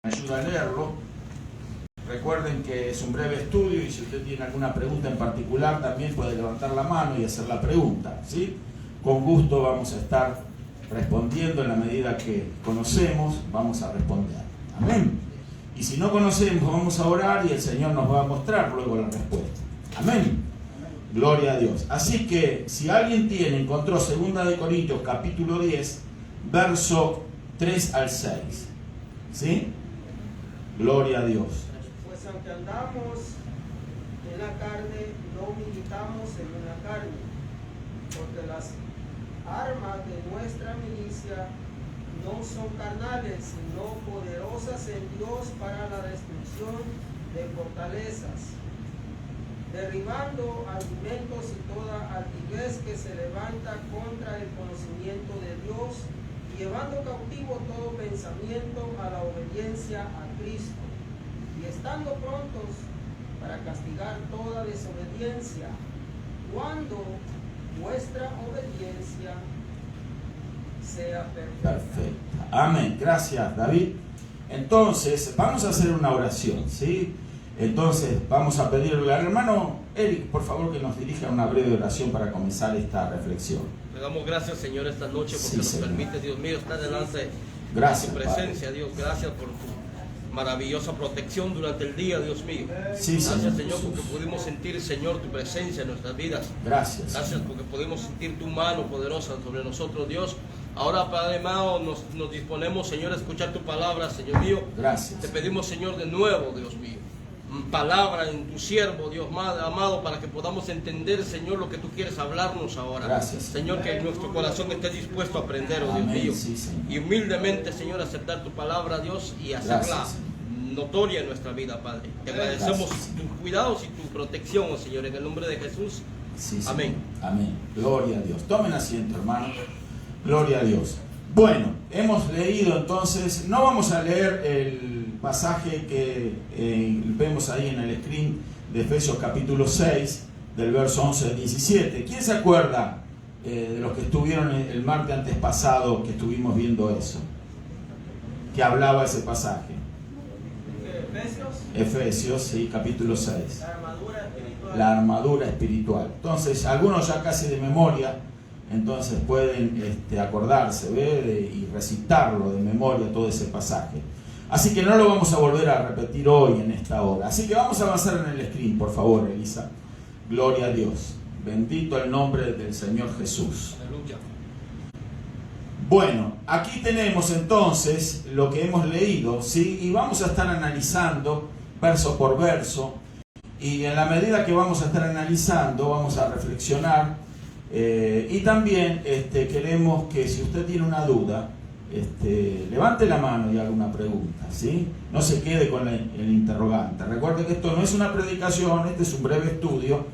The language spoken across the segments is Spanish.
ayuda a leerlo. Recuerden que es un breve estudio y si usted tiene alguna pregunta en particular también puede levantar la mano y hacer la pregunta, ¿sí? Con gusto vamos a estar respondiendo en la medida que conocemos, vamos a responder. Amén. Y si no conocemos, vamos a orar y el Señor nos va a mostrar luego la respuesta. Amén. Gloria a Dios. Así que si alguien encontró 2 Corintios capítulo 10, verso 3 al 6. ¿Sí? Gloria a Dios. Pues aunque andamos en la carne, no militamos según la carne, porque las armas de nuestra milicia no son carnales, sino poderosas en Dios para la destrucción de fortalezas, derribando argumentos y toda altivez que se levanta contra el conocimiento de Dios, llevando cautivo todo pensamiento a la obediencia a Cristo, y estando prontos para castigar toda desobediencia, cuando vuestra obediencia sea perfecta. Perfecta. Amén. Gracias, David. Entonces, vamos a hacer una oración, ¿sí? Entonces, vamos a pedirle al hermano Eric, por favor, que nos dirija una breve oración para comenzar esta reflexión. Le damos gracias, Señor, esta noche porque nos Señor. permite, Dios mío, estar delante de Gracias, tu presencia, Padre. Dios. Gracias por tu maravillosa protección durante el día, Dios mío. Sí, Gracias, Señor, Jesús. porque pudimos sentir, Señor, tu presencia en nuestras vidas. Gracias. Gracias porque pudimos sentir tu mano poderosa sobre nosotros, Dios. Ahora, Padre amado, nos disponemos, Señor, a escuchar tu palabra, Señor mío. Gracias. Te pedimos, Señor, de nuevo, Dios mío, palabra en tu siervo, Dios amado, para que podamos entender, Señor, lo que tú quieres hablarnos ahora. Gracias. Señor, que nuestro corazón esté dispuesto a aprender, oh Dios Amén. mío. Sí, Señor. Y humildemente, Señor, aceptar tu palabra, Dios, y hacerla Gracias, Señor. notoria en nuestra vida, Padre. Te agradecemos Gracias, tus cuidados y tu protección, oh Señor, en el nombre de Jesús. Sí, Señor. Amén. Amén. Gloria a Dios. Tomen asiento, hermano. Gloria a Dios. Bueno, hemos leído entonces, no vamos a leer el pasaje que vemos ahí en el screen de Efesios capítulo 6, del verso 11 al 17. ¿Quién se acuerda de los que estuvieron el martes antes pasado que estuvimos viendo eso? Que hablaba ese pasaje. Efesios, sí, capítulo 6. La armadura espiritual. La armadura espiritual. Entonces, algunos ya casi de memoria, entonces pueden acordarse, ver y recitarlo de memoria todo ese pasaje. Así que no lo vamos a volver a repetir hoy en esta hora. Así que vamos a avanzar en el screen, por favor, Elisa. Gloria a Dios. Bendito el nombre del Señor Jesús. Aleluya. Bueno, aquí tenemos entonces lo que hemos leído, ¿sí? Y vamos a estar analizando verso por verso. Y en la medida que vamos a estar analizando, vamos a reflexionar. Y también queremos que si usted tiene una duda, levante la mano y haga una pregunta, ¿sí? No se quede con el interrogante. Recuerde que esto no es una predicación, este es un breve estudio,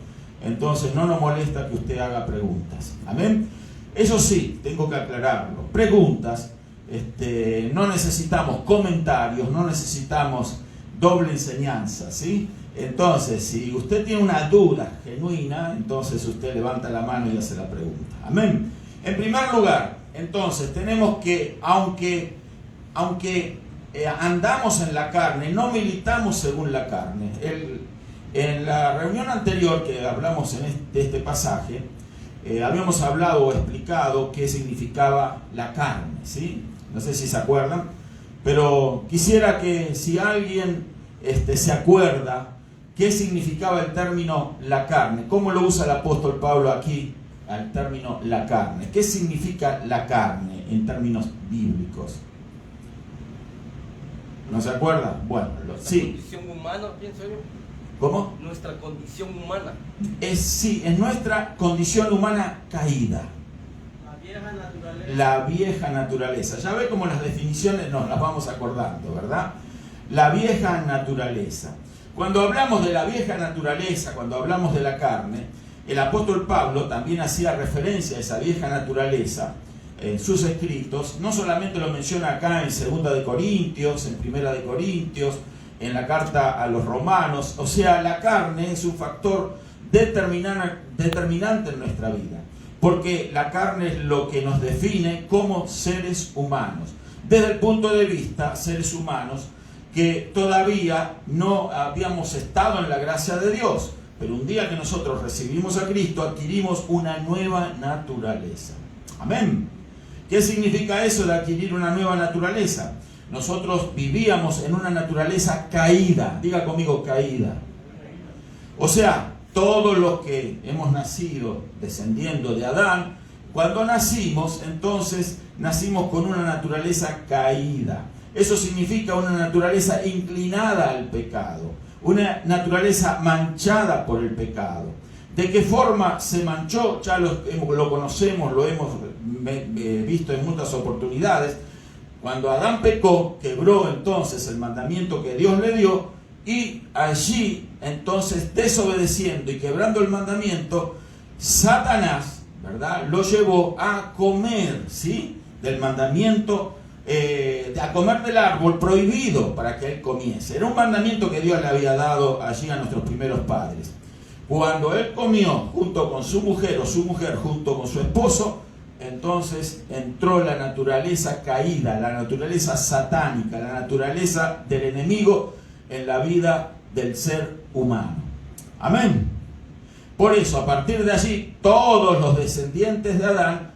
entonces no nos molesta que usted haga preguntas. Amén. Eso sí, tengo que aclararlo. Preguntas, no necesitamos comentarios, no necesitamos doble enseñanza, ¿sí? Entonces, si usted tiene una duda genuina, entonces usted levanta la mano y hace la pregunta. Amén. En primer lugar, entonces, tenemos que, aunque andamos en la carne, no militamos según la carne. En la reunión anterior que hablamos de este pasaje, habíamos hablado o explicado qué significaba la carne, ¿sí? No sé si se acuerdan, pero quisiera que si alguien se acuerda qué significaba el término la carne, cómo lo usa el apóstol Pablo aquí, al término la carne. ¿Qué significa la carne en términos bíblicos? ¿No se acuerda? Bueno, sí. Condición humana, pienso yo. ¿Cómo? Nuestra condición humana. Sí, es nuestra condición humana caída. La vieja naturaleza. La vieja naturaleza. Ya ve cómo las definiciones nos las vamos acordando, ¿verdad? La vieja naturaleza. Cuando hablamos de la vieja naturaleza, cuando hablamos de la carne, el apóstol Pablo también hacía referencia a esa vieja naturaleza en sus escritos. No solamente lo menciona acá en 2 Corintios, en 1 Corintios, en la carta a los romanos. O sea, la carne es un factor determinante en nuestra vida, porque la carne es lo que nos define como seres humanos. Desde el punto de vista, seres humanos, que todavía no habíamos estado en la gracia de Dios. Pero un día que nosotros recibimos a Cristo, adquirimos una nueva naturaleza. Amén. ¿Qué significa eso de adquirir una nueva naturaleza? Nosotros vivíamos en una naturaleza caída. Diga conmigo, caída. O sea, todos los que hemos nacido descendiendo de Adán, cuando nacimos, entonces nacimos con una naturaleza caída. Eso significa una naturaleza inclinada al pecado, una naturaleza manchada por el pecado. ¿De qué forma se manchó? Ya lo conocemos, lo hemos visto en muchas oportunidades. Cuando Adán pecó, quebró entonces el mandamiento que Dios le dio, y allí entonces, desobedeciendo y quebrando el mandamiento, Satanás, ¿verdad?, lo llevó a comer, ¿sí?, del mandamiento, a comer del árbol prohibido para que él comiese. Era un mandamiento que Dios le había dado allí a nuestros primeros padres. Cuando él comió junto con su mujer, o su mujer junto con su esposo, entonces entró la naturaleza caída, la naturaleza satánica, la naturaleza del enemigo en la vida del ser humano. Amén. Por eso, a partir de allí, todos los descendientes de Adán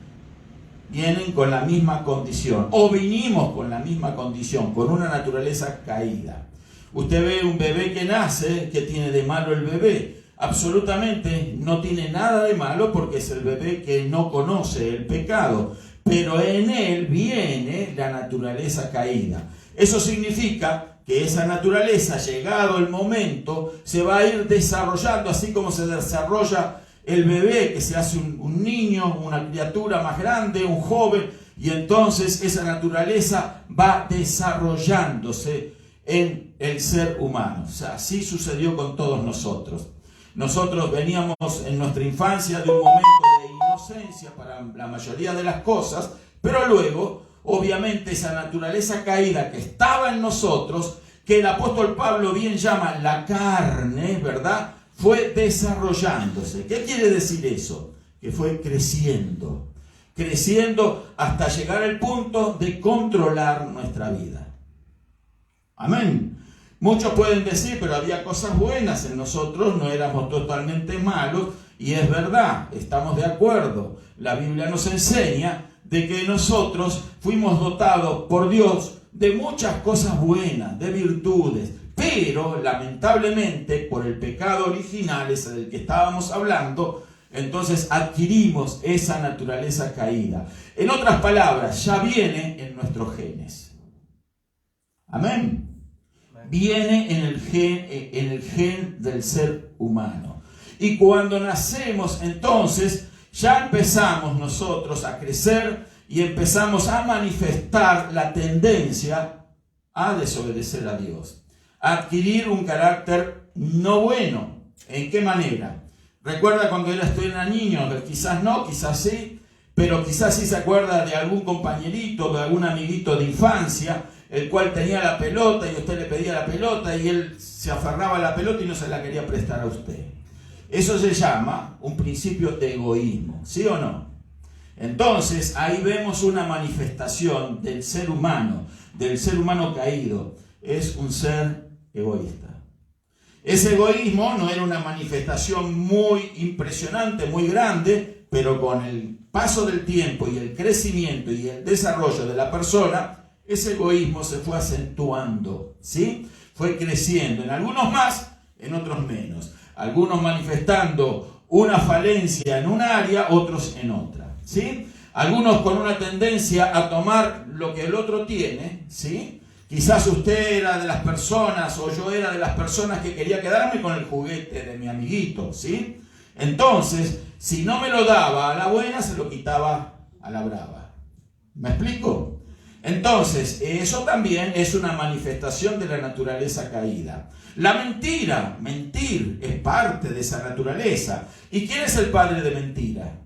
vienen con la misma condición, o vinimos con la misma condición, con una naturaleza caída. Usted ve un bebé que nace, ¿qué tiene de malo el bebé? Absolutamente no tiene nada de malo, porque es el bebé que no conoce el pecado, pero en él viene la naturaleza caída. Eso significa que esa naturaleza, llegado el momento, se va a ir desarrollando, así como se desarrolla el bebé, que se hace un niño, una criatura más grande, un joven, y entonces esa naturaleza va desarrollándose en el ser humano. O sea, así sucedió con todos nosotros. Nosotros veníamos en nuestra infancia de un momento de inocencia para la mayoría de las cosas, pero luego, obviamente, esa naturaleza caída que estaba en nosotros, que el apóstol Pablo bien llama la carne, ¿verdad?, fue desarrollándose. ¿Qué quiere decir eso? Que fue creciendo hasta llegar al punto de controlar nuestra vida. Amén. Muchos pueden decir, pero había cosas buenas en nosotros, no éramos totalmente malos, y es verdad, estamos de acuerdo. La Biblia nos enseña de que nosotros fuimos dotados por Dios de muchas cosas buenas, de virtudes, pero lamentablemente por el pecado original, ese del que estábamos hablando, entonces adquirimos esa naturaleza caída. En otras palabras, ya viene en nuestros genes. Amén. Viene en el gen del ser humano. Y cuando nacemos, entonces, ya empezamos nosotros a crecer y empezamos a manifestar la tendencia a desobedecer a Dios, a adquirir un carácter no bueno. ¿En qué manera? Recuerda cuando era niño, quizás no, quizás sí, pero quizás sí se acuerda de algún compañerito, de algún amiguito de infancia, el cual tenía la pelota y usted le pedía la pelota y él se aferraba a la pelota y no se la quería prestar a usted. Eso se llama un principio de egoísmo, ¿sí o no? Entonces, ahí vemos una manifestación del ser humano caído. Es un ser egoísta. Ese egoísmo no era una manifestación muy impresionante, muy grande, pero con el paso del tiempo y el crecimiento y el desarrollo de la persona, ese egoísmo se fue acentuando, ¿sí? Fue creciendo, en algunos más, en otros menos. Algunos manifestando una falencia en un área, otros en otra, ¿sí? Algunos con una tendencia a tomar lo que el otro tiene, ¿sí? Quizás usted era de las personas, o yo era de las personas que quería quedarme con el juguete de mi amiguito, ¿sí? Entonces, si no me lo daba a la buena, se lo quitaba a la brava. ¿Me explico? Entonces, eso también es una manifestación de la naturaleza caída. La mentira, mentir, es parte de esa naturaleza. ¿Y quién es el padre de mentira?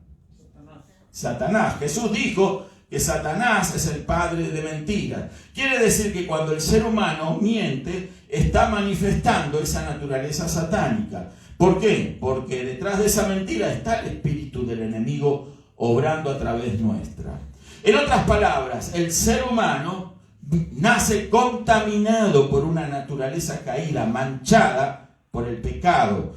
Satanás. Jesús dijo que Satanás es el padre de mentira. Quiere decir que cuando el ser humano miente, está manifestando esa naturaleza satánica. ¿Por qué? Porque detrás de esa mentira está el espíritu del enemigo obrando a través nuestra. En otras palabras, el ser humano nace contaminado por una naturaleza caída, manchada por el pecado,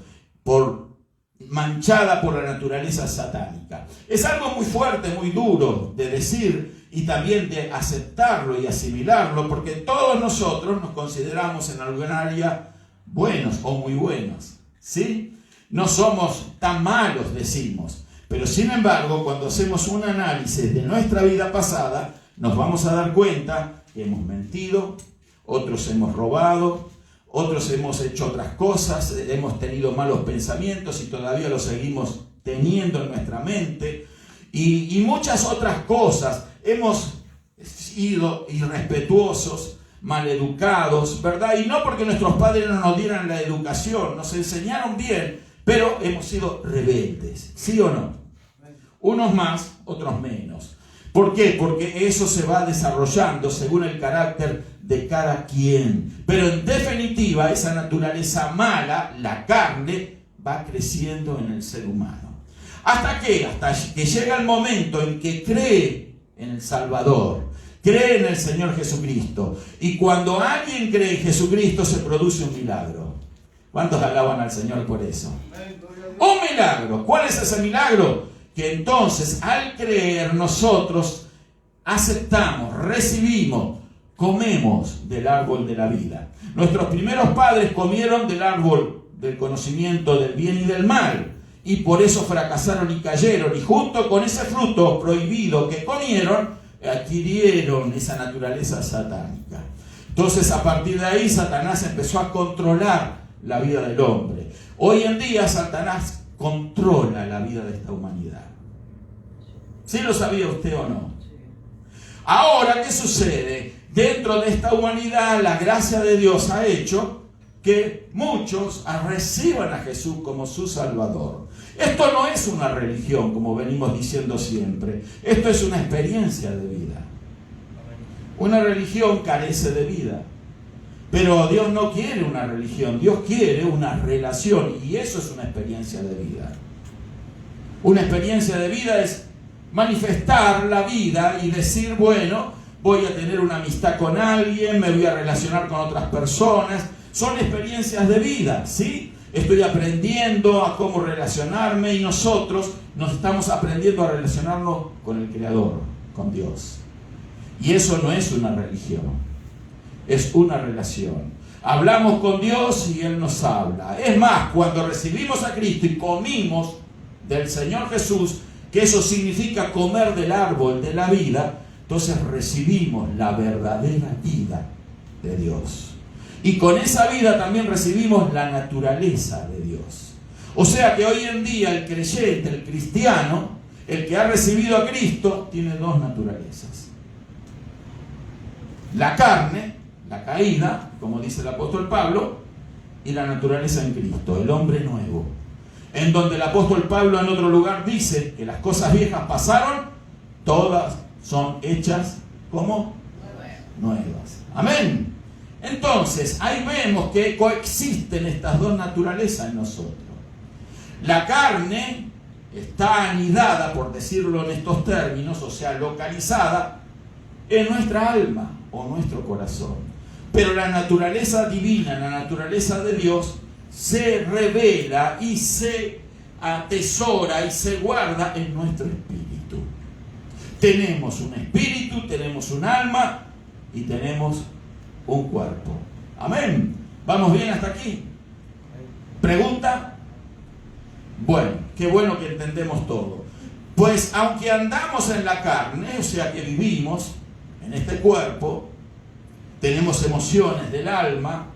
manchada por la naturaleza satánica. Es algo muy fuerte, muy duro de decir y también de aceptarlo y asimilarlo, porque todos nosotros nos consideramos en algún área buenos o muy buenos, ¿sí? No somos tan malos, decimos, pero sin embargo, cuando hacemos un análisis de nuestra vida pasada, nos vamos a dar cuenta que hemos mentido, otros hemos robado, otros hemos hecho otras cosas, hemos tenido malos pensamientos y todavía los seguimos teniendo en nuestra mente, y muchas otras cosas. Hemos sido irrespetuosos, maleducados, ¿verdad? Y no porque nuestros padres no nos dieran la educación, nos enseñaron bien, pero hemos sido rebeldes, ¿sí o no? Unos más, otros menos. ¿Por qué? Porque eso se va desarrollando según el carácter de cada quien. Pero en definitiva, esa naturaleza mala, la carne, va creciendo en el ser humano. ¿Hasta qué? Hasta que llega el momento en que cree en el Salvador, cree en el Señor Jesucristo. Y cuando alguien cree en Jesucristo, se produce un milagro. ¿Cuántos alaban al Señor por eso? Un milagro. ¿Cuál es ese milagro? Que entonces, al creer, nosotros aceptamos, recibimos, comemos del árbol de la vida. Nuestros primeros padres comieron del árbol del conocimiento del bien y del mal, y por eso fracasaron y cayeron, y junto con ese fruto prohibido que comieron, adquirieron esa naturaleza satánica. Entonces, a partir de ahí, Satanás empezó a controlar la vida del hombre. Hoy en día, Satanás controla la vida de esta humanidad. ¿Sí lo sabía usted o no? Ahora, ¿qué sucede? Dentro de esta humanidad, la gracia de Dios ha hecho que muchos reciban a Jesús como su Salvador. Esto no es una religión, como venimos diciendo siempre. Esto es una experiencia de vida. Una religión carece de vida. Pero Dios no quiere una religión, Dios quiere una relación, y eso es una experiencia de vida. Una experiencia de vida es manifestar la vida y decir, bueno, voy a tener una amistad con alguien, me voy a relacionar con otras personas. Son experiencias de vida, ¿sí? Estoy aprendiendo a cómo relacionarme, y nosotros nos estamos aprendiendo a relacionarnos con el Creador, con Dios. Y eso no es una religión, es una relación. Hablamos con Dios y Él nos habla. Es más, cuando recibimos a Cristo y comimos del Señor Jesús, que eso significa comer del árbol de la vida, entonces recibimos la verdadera vida de Dios. Y con esa vida también recibimos la naturaleza de Dios. O sea que hoy en día el creyente, el cristiano, el que ha recibido a Cristo, tiene dos naturalezas. La carne, la caída, como dice el apóstol Pablo, y la naturaleza en Cristo, el hombre nuevo. En donde el apóstol Pablo en otro lugar dice que las cosas viejas pasaron, todas son hechas como nuevas. Amén. Entonces, ahí vemos que coexisten estas dos naturalezas en nosotros. La carne está anidada, por decirlo en estos términos, o sea, localizada en nuestra alma o nuestro corazón. Pero la naturaleza divina, la naturaleza de Dios, se revela y se atesora y se guarda en nuestro espíritu. Tenemos un espíritu, tenemos un alma y tenemos un cuerpo. Amén. ¿Vamos bien hasta aquí? ¿Pregunta? Bueno, qué bueno que entendemos todo. Pues aunque andamos en la carne, o sea que vivimos en este cuerpo, tenemos emociones del alma,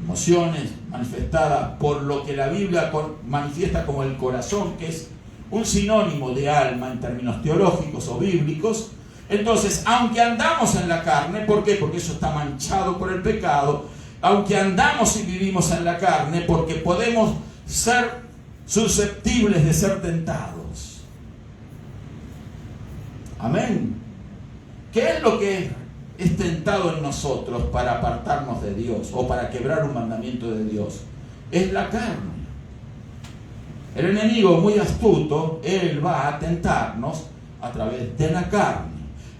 emociones manifestadas por lo que la Biblia manifiesta como el corazón, que es un sinónimo de alma en términos teológicos o bíblicos. Entonces, aunque andamos en la carne, ¿por qué? Porque eso está manchado por el pecado. Aunque andamos y vivimos en la carne, porque podemos ser susceptibles de ser tentados. Amén. ¿Qué es lo que es tentado en nosotros para apartarnos de Dios o para quebrar un mandamiento de Dios? Es la carne. El enemigo, muy astuto, él va a tentarnos a través de la carne.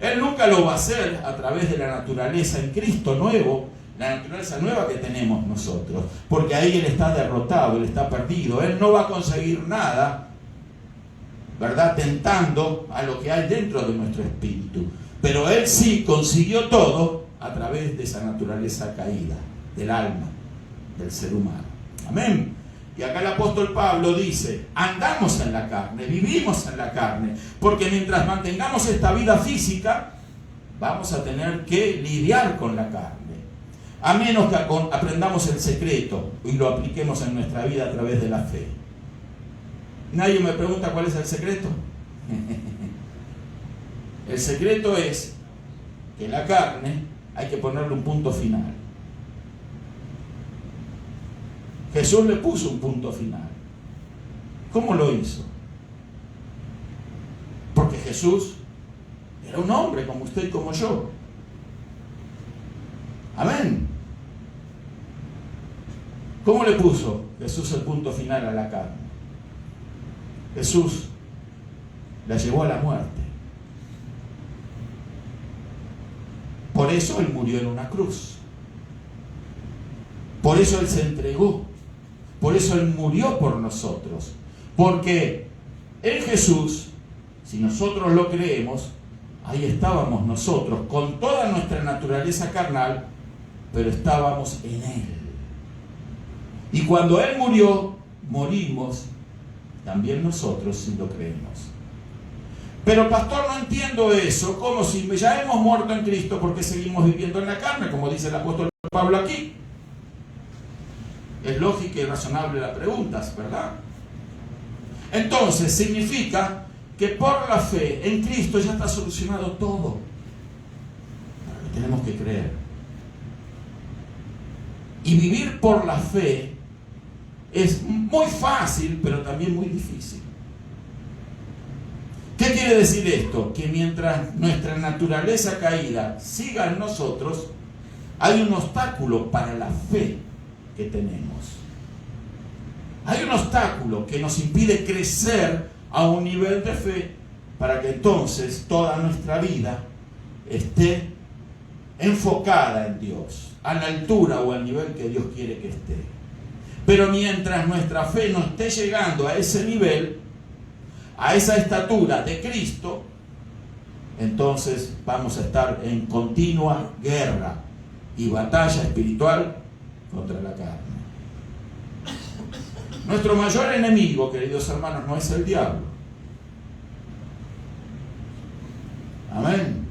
Él nunca lo va a hacer a través de la naturaleza en Cristo nuevo, la naturaleza nueva que tenemos nosotros, porque ahí Él está derrotado, Él está perdido. Él no va a conseguir nada, ¿verdad?, tentando a lo que hay dentro de nuestro espíritu. Pero Él sí consiguió todo a través de esa naturaleza caída, del alma, del ser humano. Amén. Y acá el apóstol Pablo dice, andamos en la carne, vivimos en la carne, porque mientras mantengamos esta vida física, vamos a tener que lidiar con la carne. A menos que aprendamos el secreto y lo apliquemos en nuestra vida a través de la fe. Nadie me pregunta cuál es el secreto. El secreto es que la carne hay que ponerle un punto final. Jesús le puso un punto final. ¿Cómo lo hizo? Porque Jesús era un hombre como usted y como yo. Amén. ¿Cómo le puso Jesús el punto final a la carne? Jesús la llevó a la muerte. Por eso Él murió en una cruz. Por eso Él se entregó. Por eso Él murió por nosotros. Porque en Jesús, si nosotros lo creemos, ahí estábamos nosotros con toda nuestra naturaleza carnal, pero estábamos en Él. Y cuando Él murió, morimos también nosotros si lo creemos. Pero pastor, no entiendo eso, como si ya hemos muerto en Cristo porque seguimos viviendo en la carne, como dice el apóstol Pablo aquí. Es lógica y razonable la pregunta, ¿verdad? Entonces significa que por la fe en Cristo ya está solucionado todo. Pero tenemos que creer. Y vivir por la fe es muy fácil, pero también muy difícil. ¿Qué quiere decir esto? Que mientras nuestra naturaleza caída siga en nosotros, hay un obstáculo para la fe que tenemos. Hay un obstáculo que nos impide crecer a un nivel de fe para que entonces toda nuestra vida esté enfocada en Dios, a la altura o al nivel que Dios quiere que esté. Pero mientras nuestra fe no esté llegando a ese nivel, a esa estatura de Cristo, entonces vamos a estar en continua guerra y batalla espiritual contra la carne. Nuestro mayor enemigo, queridos hermanos, no es el diablo. Amén.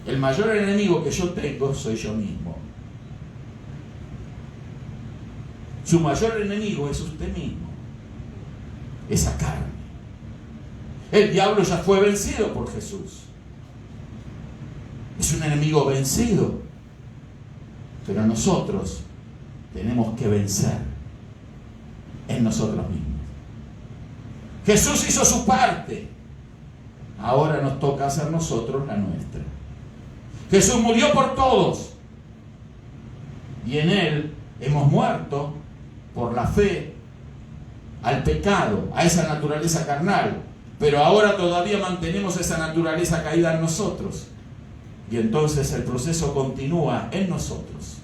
El mayor enemigo que yo tengo soy yo mismo. Su mayor enemigo es usted mismo, esa carne. El diablo ya fue vencido por Jesús. Es un enemigo vencido. Pero nosotros tenemos que vencer en nosotros mismos. Jesús hizo su parte. Ahora nos toca hacer nosotros la nuestra. Jesús murió por todos. Y en Él hemos muerto por la fe al pecado, a esa naturaleza carnal. Pero ahora todavía mantenemos esa naturaleza caída en nosotros. Y entonces el proceso continúa en nosotros.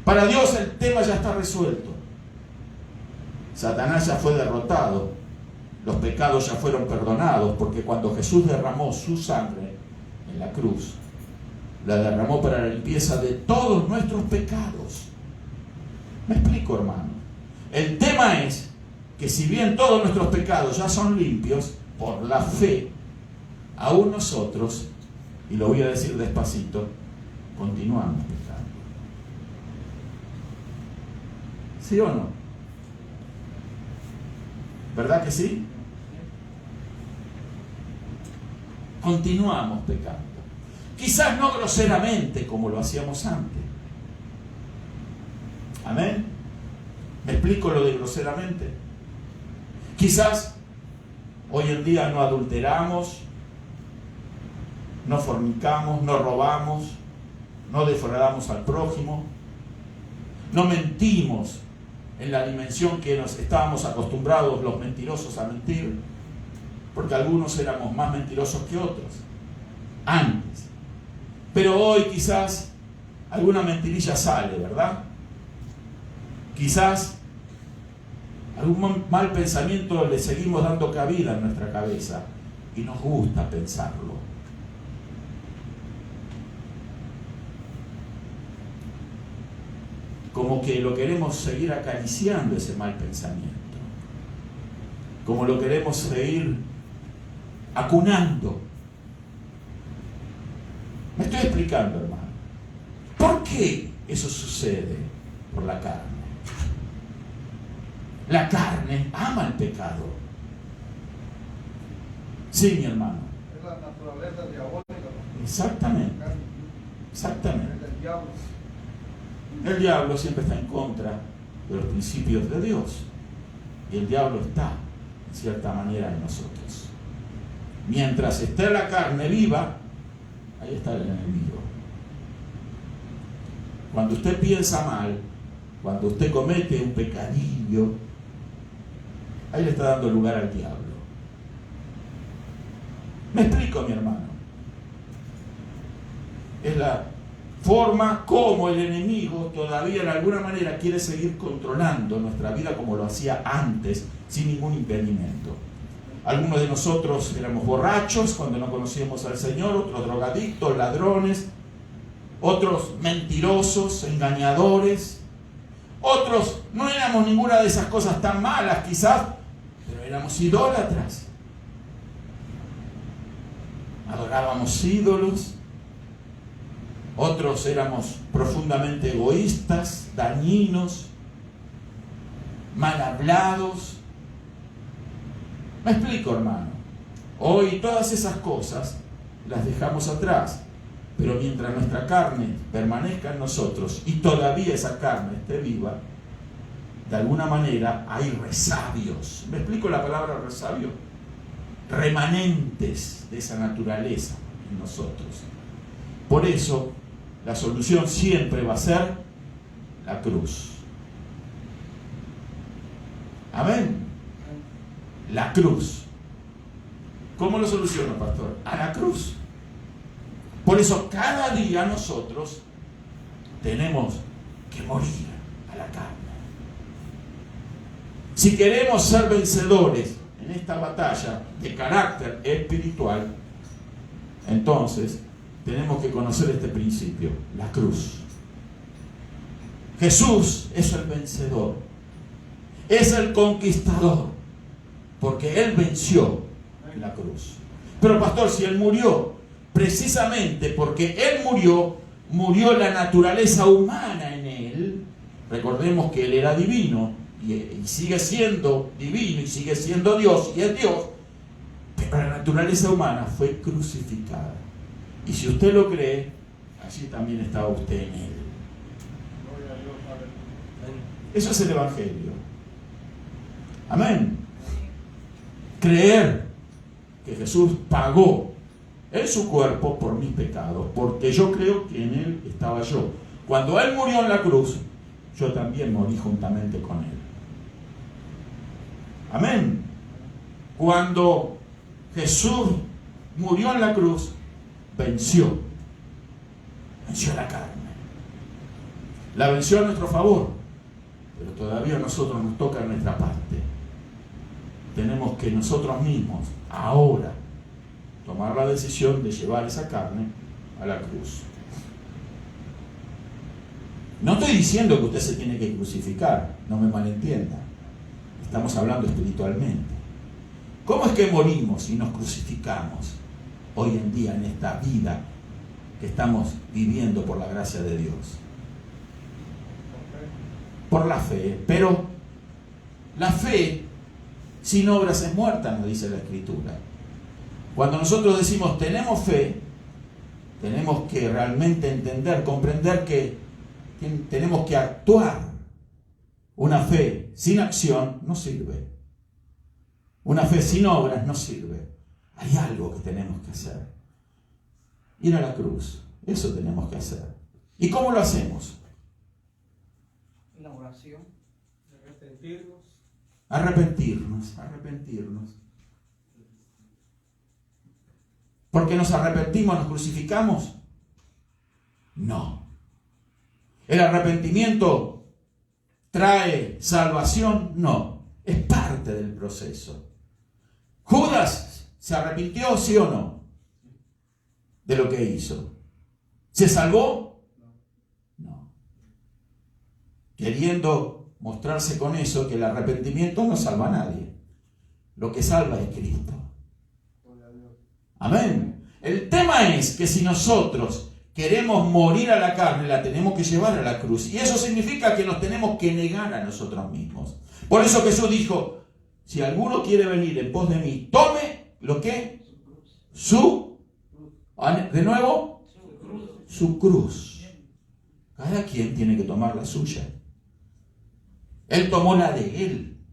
Para Dios el tema ya está resuelto. Satanás ya fue derrotado. Los pecados ya fueron perdonados, porque cuando Jesús derramó su sangre en la cruz, la derramó para la limpieza de todos nuestros pecados. ¿Me explico, hermano? El tema es que si bien todos nuestros pecados ya son limpios, por la fe, aún nosotros, y lo voy a decir despacito, continuamos pecando. ¿Sí o no? ¿Verdad que sí? Continuamos pecando. Quizás no groseramente como lo hacíamos antes. ¿Amén? ¿Me explico lo de groseramente? Quizás hoy en día no adulteramos, no fornicamos, no robamos, no defraudamos al prójimo, no mentimos en la dimensión que nos estábamos acostumbrados los mentirosos a mentir, porque algunos éramos más mentirosos que otros. Antes. Pero hoy quizás alguna mentirilla sale, ¿verdad? Quizás algún mal pensamiento le seguimos dando cabida en nuestra cabeza y nos gusta pensarlo. Como que lo queremos seguir acariciando ese mal pensamiento. Como lo queremos seguir acunando. Me estoy explicando, hermano. ¿Por qué eso sucede? Por la carne. La carne ama el pecado. Sí, mi hermano. Es la naturaleza diabólica. Exactamente. Exactamente. Es el diablo. El diablo siempre está en contra de los principios de Dios. Y el diablo está, en cierta manera, en nosotros. Mientras esté la carne viva, ahí está el enemigo. Cuando usted piensa mal, cuando usted comete un pecadillo, ahí le está dando lugar al diablo. ¿Me explico, mi hermano? Es la forma como el enemigo todavía de alguna manera quiere seguir controlando nuestra vida como lo hacía antes, sin ningún impedimento. Algunos de nosotros éramos borrachos cuando no conocíamos al Señor, otros drogadictos, ladrones, otros mentirosos, engañadores, otros no éramos ninguna de esas cosas tan malas quizás, pero éramos idólatras. Adorábamos ídolos. Otros éramos profundamente egoístas, dañinos, mal hablados. Me explico, hermano. Hoy todas esas cosas las dejamos atrás, pero mientras nuestra carne permanezca en nosotros y todavía esa carne esté viva, de alguna manera hay resabios. ¿Me explico la palabra resabio? Remanentes de esa naturaleza en nosotros. Por eso, la solución siempre va a ser la cruz. Amén. La cruz. ¿Cómo lo soluciono, pastor? A la cruz. Por eso cada día nosotros tenemos que morir a la carne. Si queremos ser vencedores en esta batalla de carácter espiritual, entonces tenemos que conocer este principio, la cruz. Jesús es el vencedor, es el conquistador, porque Él venció en la cruz. Pero pastor, si Él murió, precisamente porque Él murió la naturaleza humana en Él. Recordemos que Él era divino y sigue siendo divino y sigue siendo Dios y es Dios, pero la naturaleza humana fue crucificada. Y si usted lo cree, allí también estaba usted en Él. Eso es el Evangelio. Amén. Creer que Jesús pagó en su cuerpo por mis pecados, porque yo creo que en Él estaba yo. Cuando Él murió en la cruz, yo también morí juntamente con Él. Amén. Cuando Jesús murió en la cruz, venció la carne. La venció a nuestro favor, pero todavía a nosotros nos toca nuestra parte. Tenemos que nosotros mismos, ahora, tomar la decisión de llevar esa carne a la cruz. No estoy diciendo que usted se tiene que crucificar, no me malentienda. Estamos hablando espiritualmente. ¿Cómo es que morimos y nos crucificamos hoy en día en esta vida que estamos viviendo por la gracia de Dios? Por la fe. Pero la fe sin obras es muerta, nos dice la Escritura. Cuando nosotros decimos tenemos fe, tenemos que realmente entender, comprender que tenemos que actuar. Una fe sin acción no sirve. Una fe sin obras no sirve. Hay algo que tenemos que hacer. Ir a la cruz. Eso tenemos que hacer. ¿Y cómo lo hacemos? La oración. Arrepentirnos. ¿Porque nos arrepentimos, nos crucificamos? No. ¿El arrepentimiento trae salvación? No. Es parte del proceso. ¿Judas se arrepintió, sí o no, de lo que hizo? ¿Se salvó? No. Queriendo mostrarse con eso que el arrepentimiento no salva a nadie. Lo que salva es Cristo. Amén. El tema es que si nosotros queremos morir a la carne, la tenemos que llevar a la cruz. Y eso significa que nos tenemos que negar a nosotros mismos. Por eso Jesús dijo, si alguno quiere venir en pos de mí, tome lo que de nuevo, su cruz. Cada quien tiene que tomar la suya. Él tomó la de él.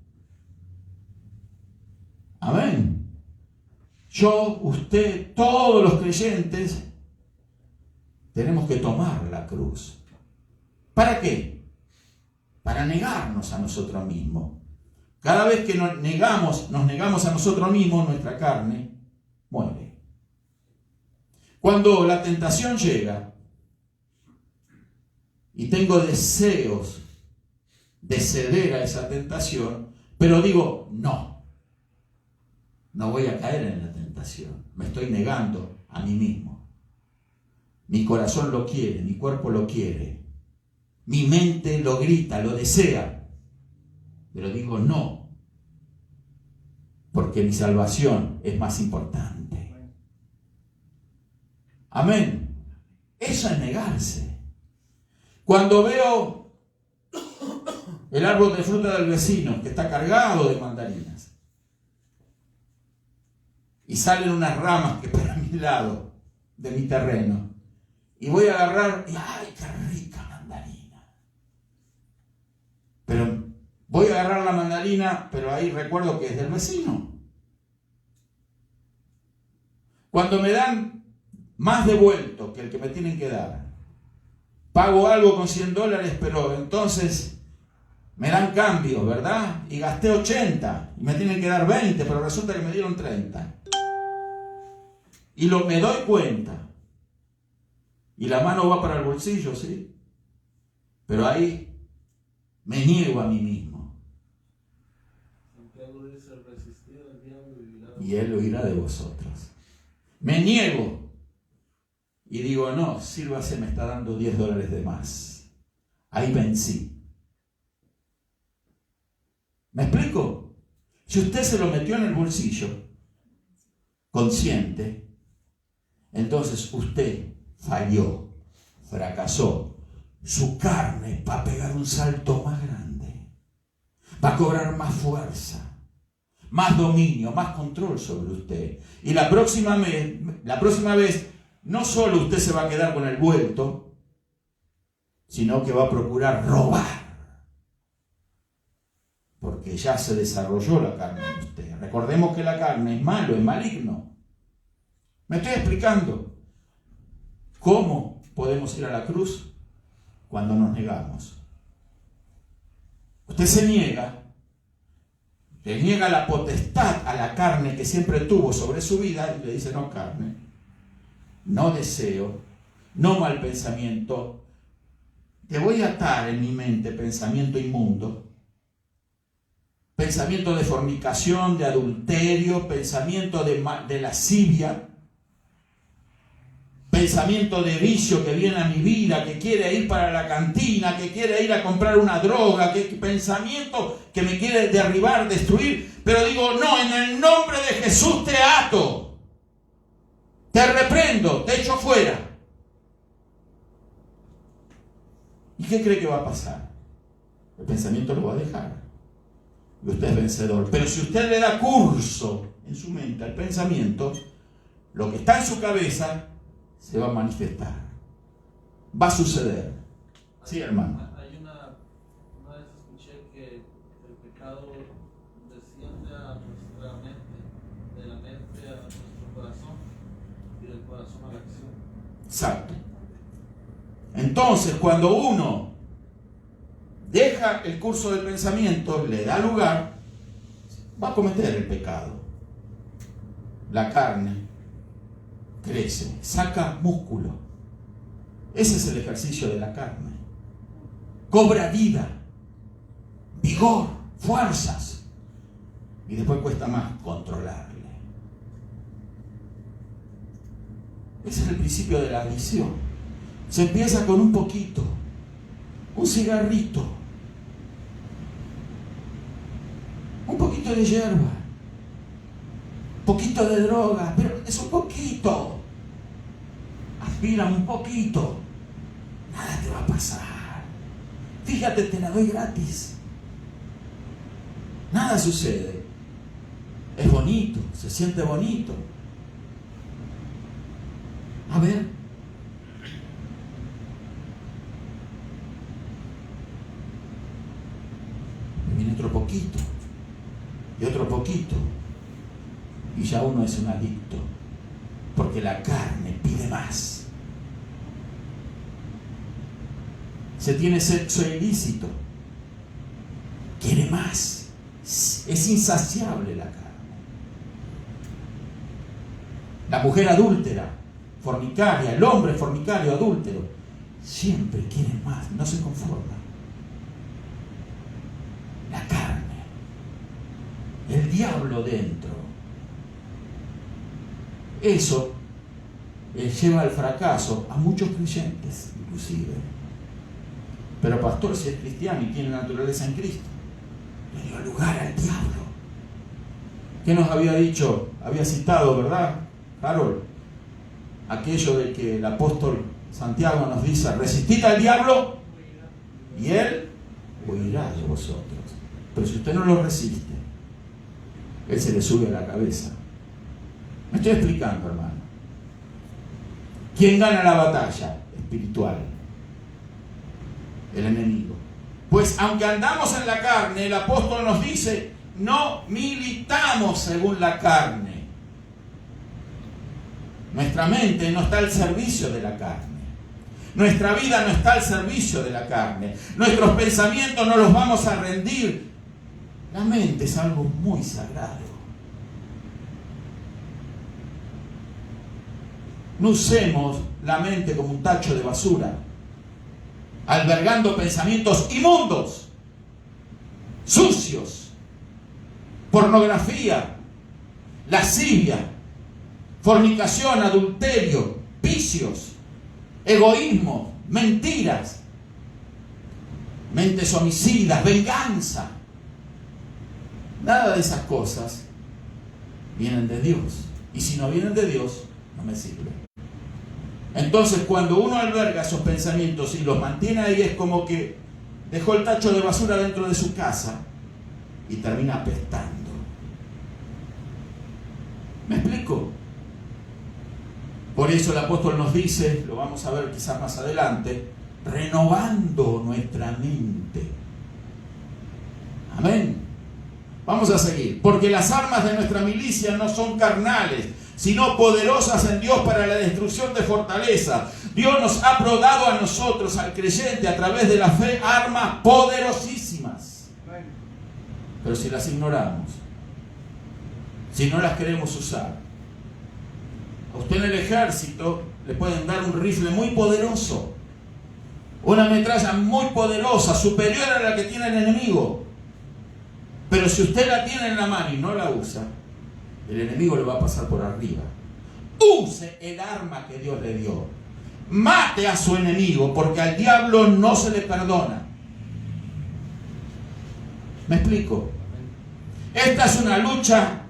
Amén. Yo, usted, todos los creyentes tenemos que tomar la cruz. ¿Para qué? Para negarnos a nosotros mismos. Cada vez que nos negamos a nosotros mismos, nuestra carne muere. Cuando la tentación llega y tengo deseos de ceder a esa tentación, pero digo, no voy a caer en la tentación. Me estoy negando a mí mismo. Mi corazón lo quiere, mi cuerpo lo quiere, mi mente lo grita, lo desea, pero digo no, porque mi salvación es más importante. Amén. Eso es negarse. Cuando veo el árbol de fruta del vecino que está cargado de mandarinas y salen unas ramas que para mi lado de mi terreno, y voy a agarrar, y ¡ay, qué rica mandarina! Pero voy a agarrar la mandarina, pero ahí recuerdo que es del vecino. Cuando me dan más devuelto que el que me tienen que dar, pago algo con $100, pero entonces me dan cambios, ¿verdad? Y gasté 80 y me tienen que dar 20, pero resulta que me dieron 30. Y me doy cuenta. Y la mano va para el bolsillo, ¿sí? Pero ahí me niego a mí mismo. Santiago dice, resistir al diablo y él huirá de vosotros. Me niego. Y digo, no, sírvase, me está dando $10 de más. Ahí vencí. ¿Me explico? Si usted se lo metió en el bolsillo, consciente, entonces usted falló, fracasó. Su carne va a pegar un salto más grande. Va a cobrar más fuerza, más dominio, más control sobre usted. Y la próxima vez, no solo usted se va a quedar con el vuelto, sino que va a procurar robar. Porque ya se desarrolló la carne en usted. Recordemos que la carne es malo, es maligno. ¿Me estoy explicando? ¿Cómo podemos ir a la cruz? Cuando nos negamos. Usted se niega, le niega la potestad a la carne que siempre tuvo sobre su vida y le dice, no carne, no deseo, no mal pensamiento, te voy a atar en mi mente pensamiento inmundo, pensamiento de fornicación, de adulterio, pensamiento de lascivia, pensamiento de vicio que viene a mi vida, que quiere ir para la cantina, que quiere ir a comprar una droga, pensamiento que me quiere derribar, destruir. Pero digo, no, en el nombre de Jesús te ato, te reprendo, te echo fuera. ¿Y qué cree que va a pasar? El pensamiento lo va a dejar. Y usted es vencedor. Pero si usted le da curso en su mente al pensamiento, lo que está en su cabeza se va a manifestar. Va a suceder. Sí, hermano. Hay una vez escuché que el pecado desciende a nuestra mente, de la mente a nuestro corazón y del corazón a la acción. Exacto. Entonces, cuando uno deja el curso del pensamiento, le da lugar, va a cometer el pecado. La carne crece, saca músculo. Ese es el ejercicio de la carne. Cobra vida, vigor, fuerzas. Y después cuesta más controlarle. Ese es el principio de la adicción. Se empieza con un poquito, un cigarrito, un poquito de hierba, un poquito de droga, pero es un poquito. Aspira un poquito, nada te va a pasar. Fíjate, te la doy gratis. Nada sucede. Es bonito, se siente bonito. A ver. Viene otro poquito. Y otro poquito. Y ya uno es un adicto. Porque la carne pide más. Se tiene sexo ilícito. Quiere más. Es insaciable la carne. La mujer adúltera, fornicaria, el hombre fornicario, adúltero, siempre quiere más, no se conforma. La carne, el diablo dentro. Eso lleva al fracaso a muchos creyentes, inclusive. Pero pastor, si es cristiano y tiene naturaleza en Cristo, le dio lugar al diablo. ¿Qué nos había dicho? Había citado, ¿verdad, Harold? Aquello de que el apóstol Santiago nos dice: resistid al diablo y él huirá de vosotros. Pero si usted no lo resiste, él se le sube a la cabeza. Me estoy explicando, hermano. ¿Quién gana la batalla espiritual? El enemigo. Pues aunque andamos en la carne, el apóstol nos dice: no militamos según la carne. Nuestra mente no está al servicio de la carne. Nuestra vida no está al servicio de la carne. Nuestros pensamientos no los vamos a rendir. La mente es algo muy sagrado. No usemos la mente como un tacho de basura, albergando pensamientos inmundos, sucios, pornografía, lascivia, fornicación, adulterio, vicios, egoísmo, mentiras, mentes homicidas, venganza. Nada de esas cosas vienen de Dios. Y si no vienen de Dios, no me sirve. Entonces, cuando uno alberga esos pensamientos y los mantiene ahí, es como que dejó el tacho de basura dentro de su casa y termina apestando. ¿Me explico? Por eso el apóstol nos dice, lo vamos a ver quizás más adelante, renovando nuestra mente. Amén. Vamos a seguir. Porque las armas de nuestra milicia no son carnales, sino poderosas en Dios para la destrucción de fortaleza. Dios nos ha dado a nosotros, al creyente, a través de la fe, armas poderosísimas. Pero si las ignoramos, si no las queremos usar, a usted en el ejército le pueden dar un rifle muy poderoso, una metralla muy poderosa, superior a la que tiene el enemigo. Pero si usted la tiene en la mano y no la usa, el enemigo le va a pasar por arriba. Use el arma que Dios le dio. Mate a su enemigo, porque al diablo no se le perdona. ¿Me explico? Esta es una lucha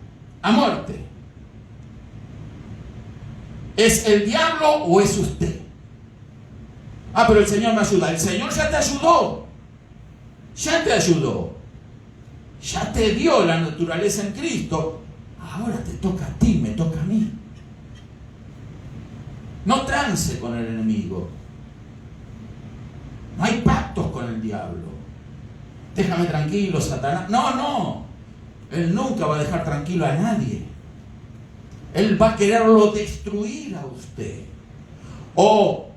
a muerte. ¿Es el diablo o es usted? Ah, pero el Señor me ayuda. El Señor ya te ayudó. Ya te ayudó. Ya te dio la naturaleza en Cristo. Ahora te toca a ti, me toca a mí. No trance con el enemigo. No hay pactos con el diablo. Déjame tranquilo, Satanás. No. Él nunca va a dejar tranquilo a nadie. Él va a quererlo destruir a usted. O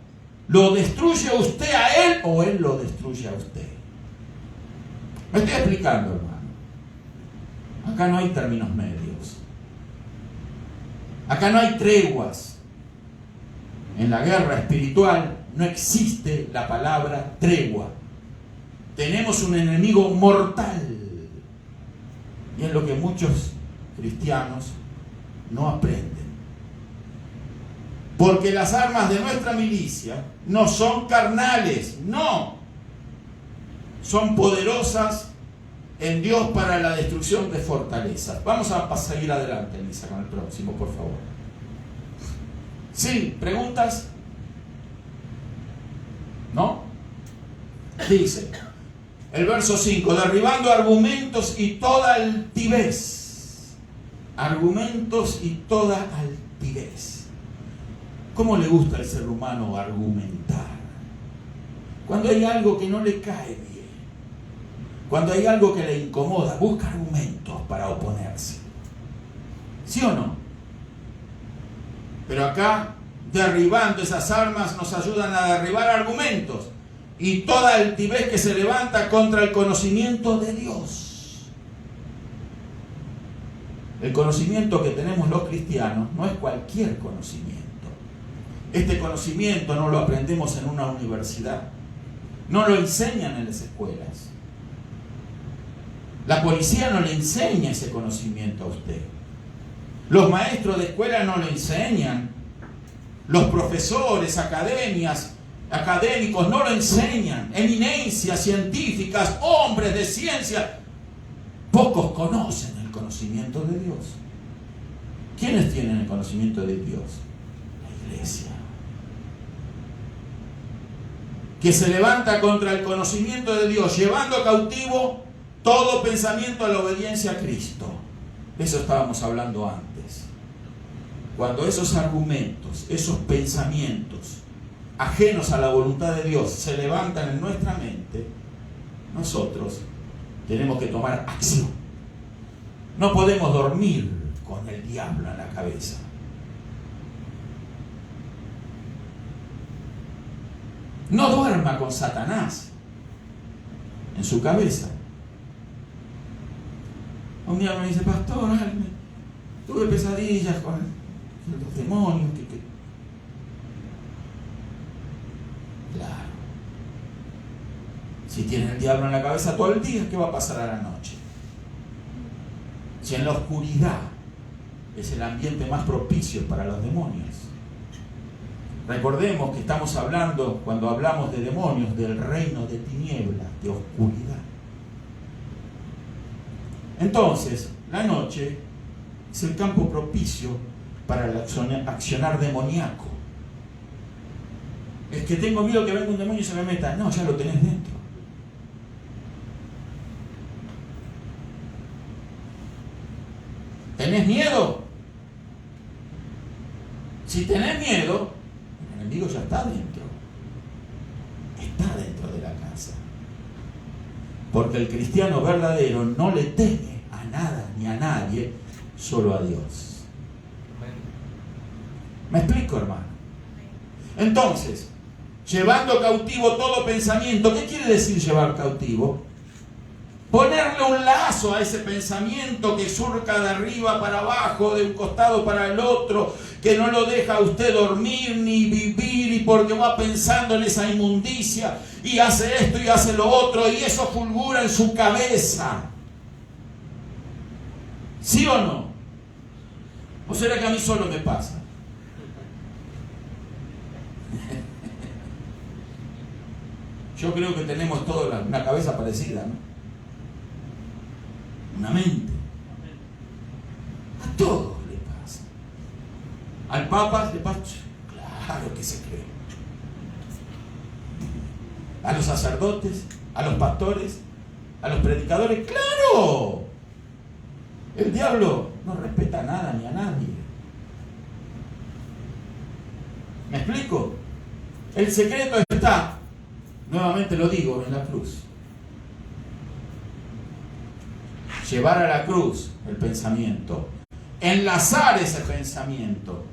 lo destruye usted a él, o él lo destruye a usted. Me estoy explicando, hermano. Acá no hay términos medios. Acá no hay treguas. En la guerra espiritual no existe la palabra tregua. Tenemos un enemigo mortal. Y es lo que muchos cristianos no aprenden. Porque las armas de nuestra milicia no son carnales, no. Son poderosas en Dios para la destrucción de fortalezas. Vamos a seguir adelante, Elisa, con el próximo, por favor. Sí, ¿preguntas? ¿No? Dice, el verso 5, derribando argumentos y toda altivez. Argumentos y toda altivez. ¿Cómo le gusta al ser humano argumentar? Cuando hay algo que no le cae bien, cuando hay algo que le incomoda, busca argumentos para oponerse. ¿Sí o no? Pero acá, derribando esas armas, nos ayudan a derribar argumentos y toda altivez que se levanta contra el conocimiento de Dios. El conocimiento que tenemos los cristianos no es cualquier conocimiento. Este conocimiento no lo aprendemos en una universidad, no lo enseñan en las escuelas. La policía no le enseña ese conocimiento a usted. Los maestros de escuela no lo enseñan. Los profesores, académicos no lo enseñan. Eminencias científicas, hombres de ciencia, pocos conocen el conocimiento de Dios. ¿Quiénes tienen el conocimiento de Dios? La iglesia. Que se levanta contra el conocimiento de Dios, llevando cautivo todo pensamiento a la obediencia a Cristo. Eso estábamos hablando antes. Cuando esos argumentos, esos pensamientos ajenos a la voluntad de Dios se levantan en nuestra mente, nosotros tenemos que tomar acción. No podemos dormir con el diablo en la cabeza. No duerma con Satanás en su cabeza. Un día me dice, pastor, tuve pesadillas con los demonios. Claro. Si tiene el diablo en la cabeza todo el día, ¿qué va a pasar a la noche? Si en la oscuridad es el ambiente más propicio para los demonios. Recordemos que estamos hablando, cuando hablamos de demonios, del reino de tinieblas, de oscuridad. Entonces, la noche es el campo propicio para el accionar demoníaco. Es que tengo miedo que venga un demonio y se me meta. No, ya lo tenés dentro. ¿Tenés miedo? Si tenés miedo, el enemigo ya está dentro. Está dentro de la casa. Porque el cristiano verdadero no le teme a nada ni a nadie, solo a Dios. ¿Me explico, hermano? Entonces, llevando cautivo todo pensamiento, ¿qué quiere decir llevar cautivo? Ponerle un lazo a ese pensamiento que surca de arriba para abajo, de un costado para el otro, que no lo deja a usted dormir ni vivir, y porque va pensando en esa inmundicia y hace esto y hace lo otro, y eso fulgura en su cabeza. ¿Sí o no? ¿O será que a mí solo me pasa? Yo creo que tenemos todos una cabeza parecida, ¿no? Una mente. A todos le pasa. Al Papa le pasa. Claro que se cree. A los sacerdotes, a los pastores, a los predicadores, ¡claro! El diablo no respeta nada ni a nadie. ¿Me explico? El secreto está, nuevamente lo digo, en la cruz. Llevar a la cruz el pensamiento. Enlazar ese pensamiento.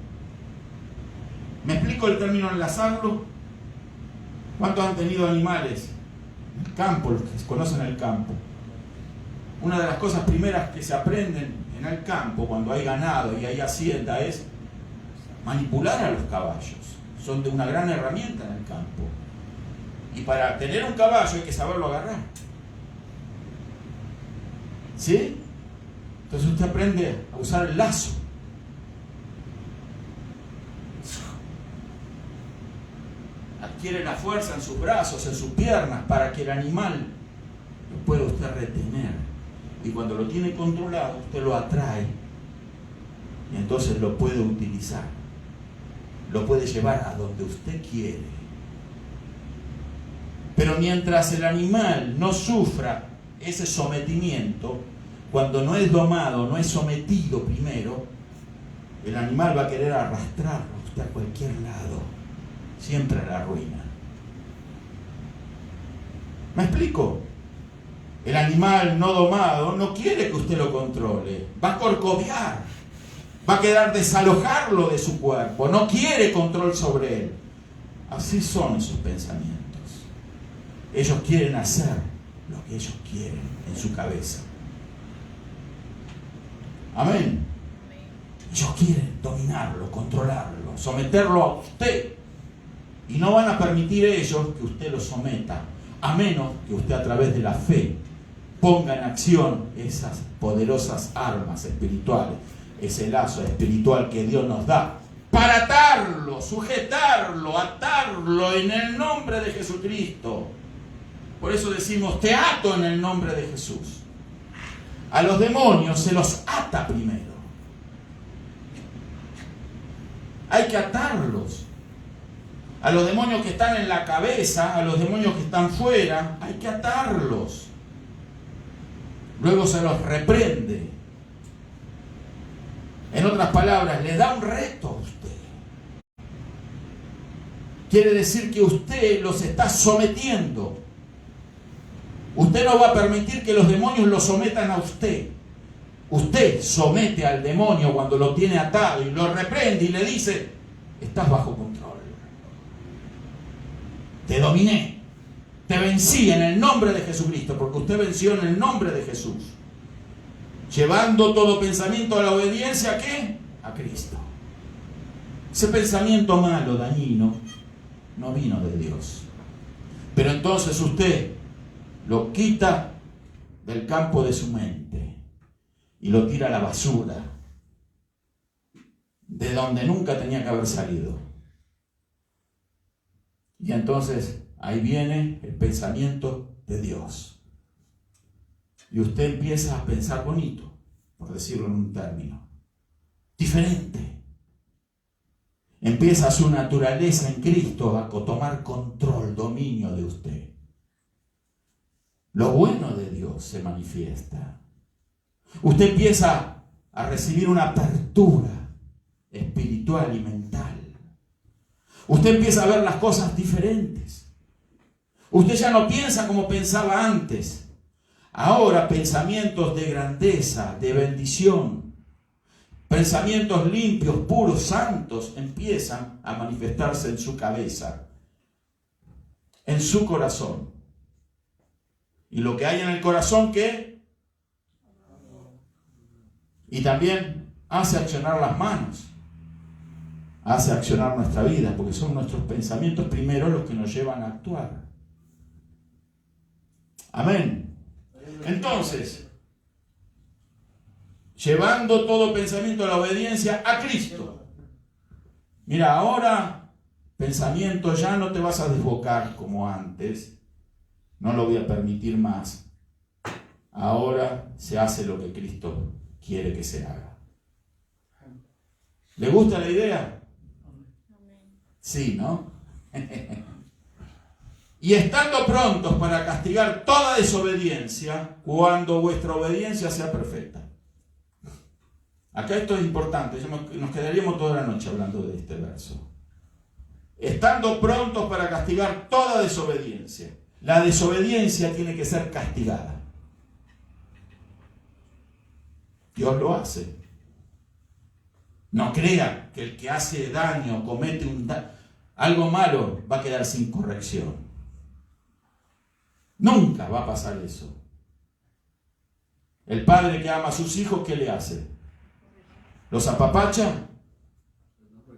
¿Me explico el término enlazarlo? ¿Cuántos han tenido animales? En el campo, los que conocen el campo. Una de las cosas primeras que se aprenden en el campo, cuando hay ganado y hay hacienda, es manipular a los caballos. son de una gran herramienta en el campo. Y para tener un caballo hay que saberlo agarrar. ¿Sí? Entonces usted aprende a usar el lazo. Adquiere la fuerza en sus brazos, en sus piernas, para que el animal lo pueda usted retener. Y cuando lo tiene controlado, usted lo atrae. Y entonces lo puede utilizar. Lo puede llevar a donde usted quiere. Pero mientras el animal no sufra ese sometimiento, cuando no es domado, no es sometido primero, el animal va a querer arrastrarlo a usted a cualquier lado, siempre a la ruina. ¿Me explico? El animal no domado no quiere que usted lo controle, va a corcovear, va a querer desalojarlo de su cuerpo, no quiere control sobre él. Así son esos pensamientos. Ellos quieren hacer lo que ellos quieren en su cabeza. Amén. Ellos quieren dominarlo, controlarlo, someterlo a usted. Y no van a permitir ellos que usted lo someta, a menos que usted a través de la fe ponga en acción esas poderosas armas espirituales, ese lazo espiritual que Dios nos da, para atarlo, sujetarlo, atarlo en el nombre de Jesucristo. Por eso decimos, te ato en el nombre de Jesús. A los demonios se los ata primero. Hay que atarlos. A los demonios que están en la cabeza, a los demonios que están fuera, hay que atarlos. Luego se los reprende. En otras palabras, le da un reto a usted. Quiere decir que usted los está sometiendo. Usted no va a permitir que los demonios lo sometan a usted. Usted somete al demonio cuando lo tiene atado y lo reprende y le dice, estás bajo control. Te dominé. Te vencí en el nombre de Jesucristo, porque usted venció en el nombre de Jesús. Llevando todo pensamiento a la obediencia, ¿a qué? A Cristo. Ese pensamiento malo, dañino, no vino de Dios. Pero entonces usted lo quita del campo de su mente y lo tira a la basura, de donde nunca tenía que haber salido. Y entonces ahí viene el pensamiento de Dios. Y usted empieza a pensar bonito, por decirlo en un término, diferente. Empieza su naturaleza en Cristo a tomar control, dominio de usted. Lo bueno de Dios se manifiesta. Usted empieza a recibir una apertura espiritual y mental. Usted empieza a ver las cosas diferentes. Usted ya no piensa como pensaba antes. Ahora pensamientos de grandeza, de bendición, pensamientos limpios, puros, santos, empiezan a manifestarse en su cabeza, en su corazón. Y lo que hay en el corazón, ¿qué? Y también hace accionar las manos, hace accionar nuestra vida, porque son nuestros pensamientos primero los que nos llevan a actuar. Amén. Entonces, llevando todo pensamiento a la obediencia a Cristo. Mira, ahora pensamiento ya no te vas a desbocar como antes. No lo voy a permitir más. Ahora se hace lo que Cristo quiere que se haga. ¿Le gusta la idea? Sí, ¿no? Y estando prontos para castigar toda desobediencia, cuando vuestra obediencia sea perfecta. Acá esto es importante, nos quedaríamos toda la noche hablando de este verso. Estando prontos para castigar toda desobediencia. La desobediencia tiene que ser castigada. Dios lo hace. No crea que el que hace daño, comete algo malo, va a quedar sin corrección. Nunca va a pasar eso. El padre que ama a sus hijos, ¿qué le hace? ¿Los apapacha?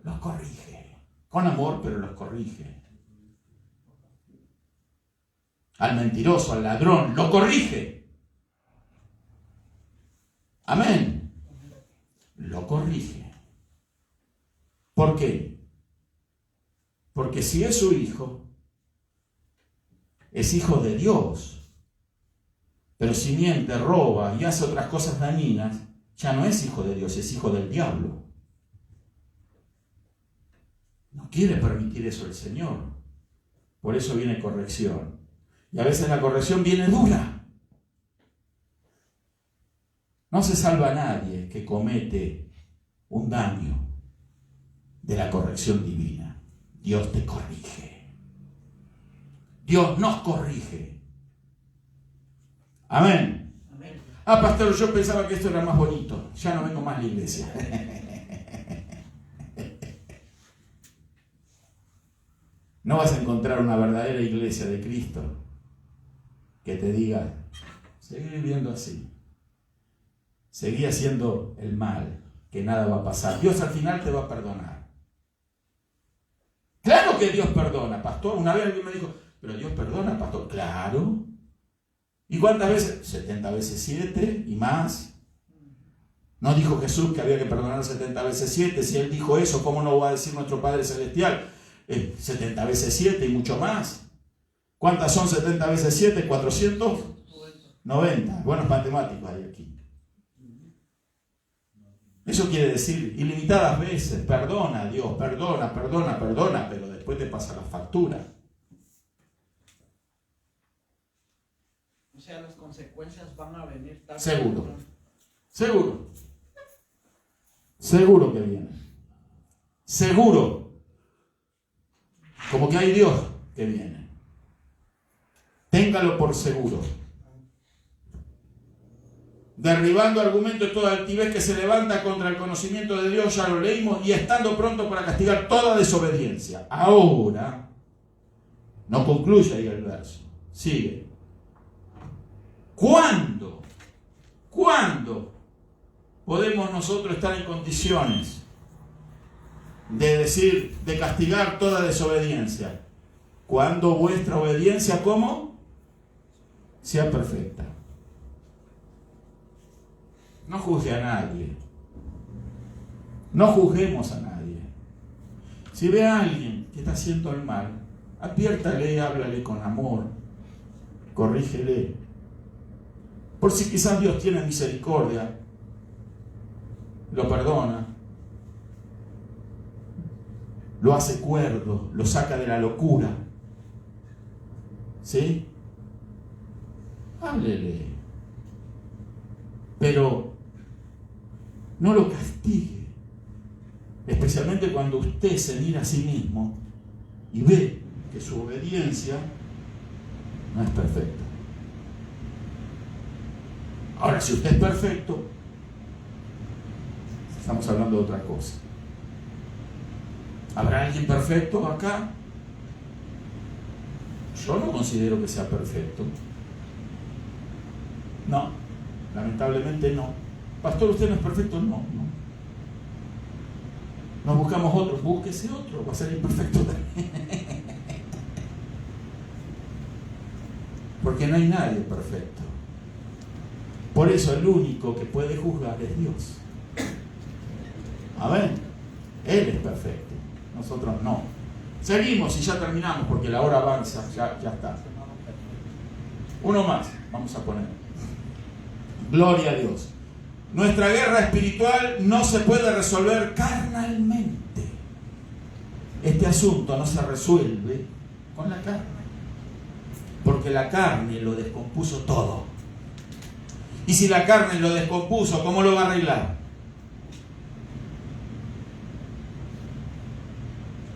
Los corrige. Con amor, pero los corrige. Al mentiroso, al ladrón, lo corrige. Amén. Lo corrige. ¿Por qué? Porque si es su hijo, es hijo de Dios. Pero si miente, roba y hace otras cosas dañinas, ya no es hijo de Dios, es hijo del diablo. No quiere permitir eso el Señor. Por eso viene corrección. Y a veces la corrección viene dura. No se salva a nadie que comete un daño de la corrección divina. Dios te corrige. Dios nos corrige. Amén. Amén. Ah, pastor, yo pensaba que esto era más bonito. Ya no vengo más a la iglesia. No vas a encontrar una verdadera iglesia de Cristo que te diga, seguí viviendo así. Seguí haciendo el mal, que nada va a pasar. Dios al final te va a perdonar. Claro que Dios perdona, pastor. Una vez alguien me dijo, pero Dios perdona, pastor. Claro. ¿Y cuántas veces? 70 veces 7 y más. ¿No dijo Jesús que había que perdonar 70 veces 7? Si Él dijo eso, ¿cómo no va a decir nuestro Padre Celestial? 70 veces 7 y mucho más. ¿Cuántas son 70 veces 7? 490. Buenos matemáticos hay aquí. Eso quiere decir ilimitadas veces. Perdona, Dios, perdona, pero después te pasa la factura. O sea, las consecuencias van a venir tarde. Seguro. Seguro que viene. Seguro. Como que hay Dios que viene. Téngalo por seguro. Derribando argumentos de toda altivez que se levanta contra el conocimiento de Dios, ya lo leímos, y estando pronto para castigar toda desobediencia. Ahora, no concluye ahí el verso. Sigue. ¿Cuándo podemos nosotros estar en condiciones de decir, de castigar toda desobediencia? Cuando vuestra obediencia, ¿cómo? Sea perfecta. No juzgue a nadie. No juzguemos a nadie. Si ve a alguien que está haciendo el mal, adviértale, háblale con amor, corrígele. Por si quizás Dios tiene misericordia, lo perdona, lo hace cuerdo, lo saca de la locura. ¿Sí? Háblele. Pero no lo castigue, especialmente cuando usted se mira a sí mismo y ve que su obediencia no es perfecta. Ahora, si usted es perfecto, estamos hablando de otra cosa. ¿Habrá alguien perfecto acá? Yo no considero que sea perfecto. No, lamentablemente no. Pastor, ¿usted no es perfecto? No. Nos buscamos otro, búsquese otro, va a ser imperfecto también. Porque no hay nadie perfecto. Por eso el único que puede juzgar es Dios. Amén. Él es perfecto, nosotros no. Seguimos y ya terminamos porque la hora avanza, ya está. Uno más, vamos a poner. Gloria a Dios. Nuestra guerra espiritual no se puede resolver carnalmente. Este asunto no se resuelve con la carne, porque la carne lo descompuso todo. Y si la carne lo descompuso, ¿cómo lo va a arreglar?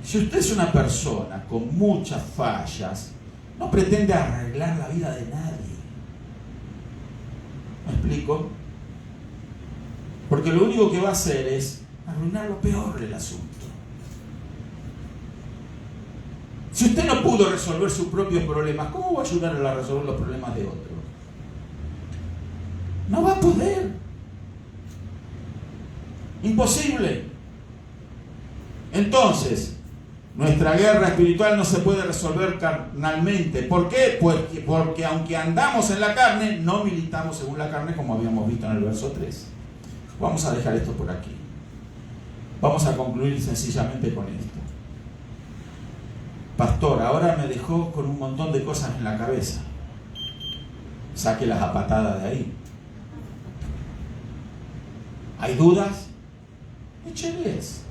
Si usted es una persona con muchas fallas, no pretende arreglar la vida de nadie. ¿Me explico? Porque lo único que va a hacer es arruinar lo peor del asunto. Si usted no pudo resolver sus propios problemas, ¿cómo va a ayudar a resolver los problemas de otros? No va a poder. Imposible. Entonces, Nuestra guerra espiritual no se puede resolver carnalmente. ¿Por qué? Porque aunque andamos en la carne, no militamos según la carne, como habíamos visto en el verso 3. Vamos a dejar esto por aquí. Vamos a concluir sencillamente con esto. Pastor, ahora me dejó con un montón de cosas en la cabeza. Sáquelas a patada de ahí. ¿Hay dudas? Écheles.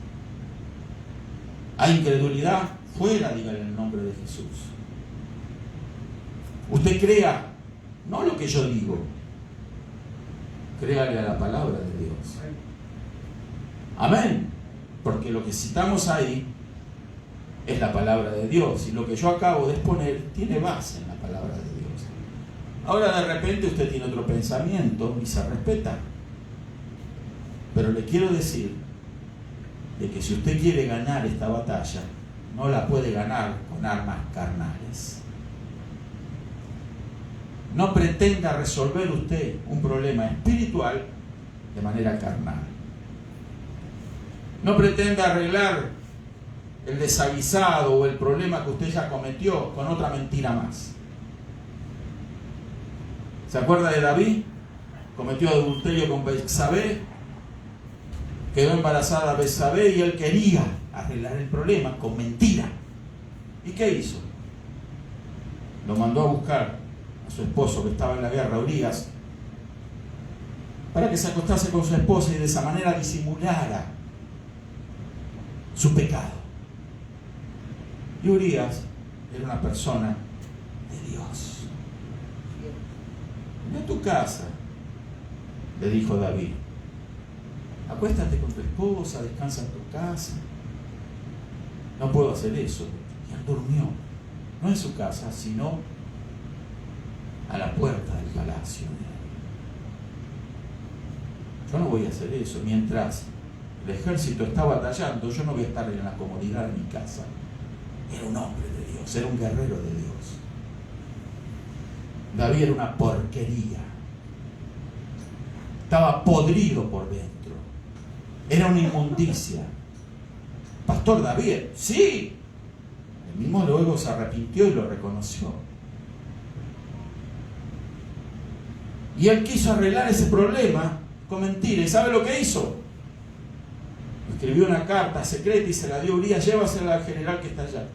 ¿Hay incredulidad? Fuera, dígale en el nombre de Jesús. Usted crea, no lo que yo digo, créale a la palabra de Dios. Amén. Porque lo que citamos ahí es la palabra de Dios. Y lo que yo acabo de exponer tiene base en la palabra de Dios. Ahora de repente usted tiene otro pensamiento y se respeta. Pero le quiero decir de que si usted quiere ganar esta batalla, no la puede ganar con armas carnales. No pretenda resolver usted un problema espiritual de manera carnal. No pretenda arreglar el desaguisado o el problema que usted ya cometió con otra mentira más. ¿Se acuerda de David? Cometió adulterio con Betsabé, quedó embarazada Betsabé y él quería arreglar el problema con mentira. ¿Y qué hizo? Lo mandó a buscar a su esposo que estaba en la guerra, Urías, para que se acostase con su esposa y de esa manera disimulara su pecado. Y Urías era una persona de Dios. Ve a tu casa, le dijo David. Acuéstate con tu esposa, descansa en tu casa. No puedo hacer eso. Y él durmió, no en su casa, sino a la puerta del palacio. Yo no voy a hacer eso. Mientras el ejército está batallando, yo no voy a estar en la comodidad de mi casa. Era un hombre de Dios, era un guerrero de Dios. David era una porquería. Estaba podrido por dentro. Era una inmundicia. Pastor David, sí. El mismo luego se arrepintió y lo reconoció. Y él quiso arreglar ese problema con mentiras. ¿Y sabe lo que hizo? Escribió una carta secreta y se la dio a Urías. Llévasela al general que está allá.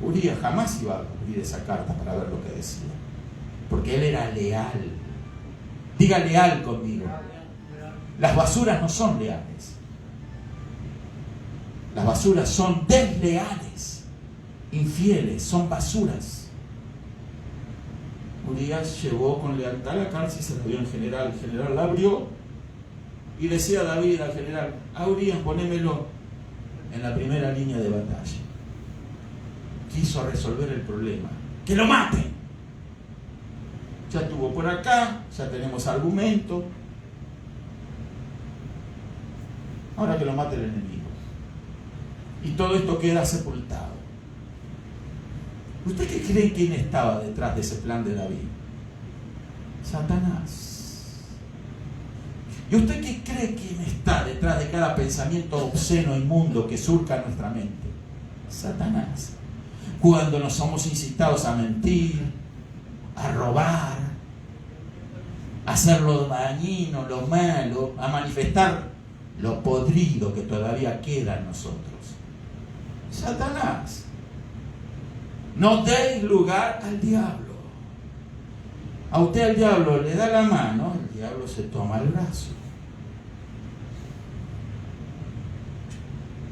Urías jamás iba a abrir esa carta para ver lo que decía. Porque él era leal. Diga leal conmigo. Las basuras no son leales. Las basuras son desleales, infieles, son basuras. Urías llevó con lealtad la carta y se la dio al general. El general la abrió y decía a David al general: a Urías ponémelo en la primera línea de batalla. Quiso resolver el problema. ¡Que lo maten! Ya estuvo por acá, ya tenemos argumento. Ahora que lo mate el enemigo. Y todo esto queda sepultado. ¿Usted qué cree quién estaba detrás de ese plan de David? Satanás. ¿Y usted qué cree quién está detrás de cada pensamiento obsceno, inmundo que surca en nuestra mente? Satanás. Cuando nos somos incitados a mentir, a robar, a hacer lo dañino, lo malo, a manifestar lo podrido que todavía queda en nosotros. Satanás. No deis lugar al diablo. A usted el diablo le da la mano, el diablo se toma el brazo.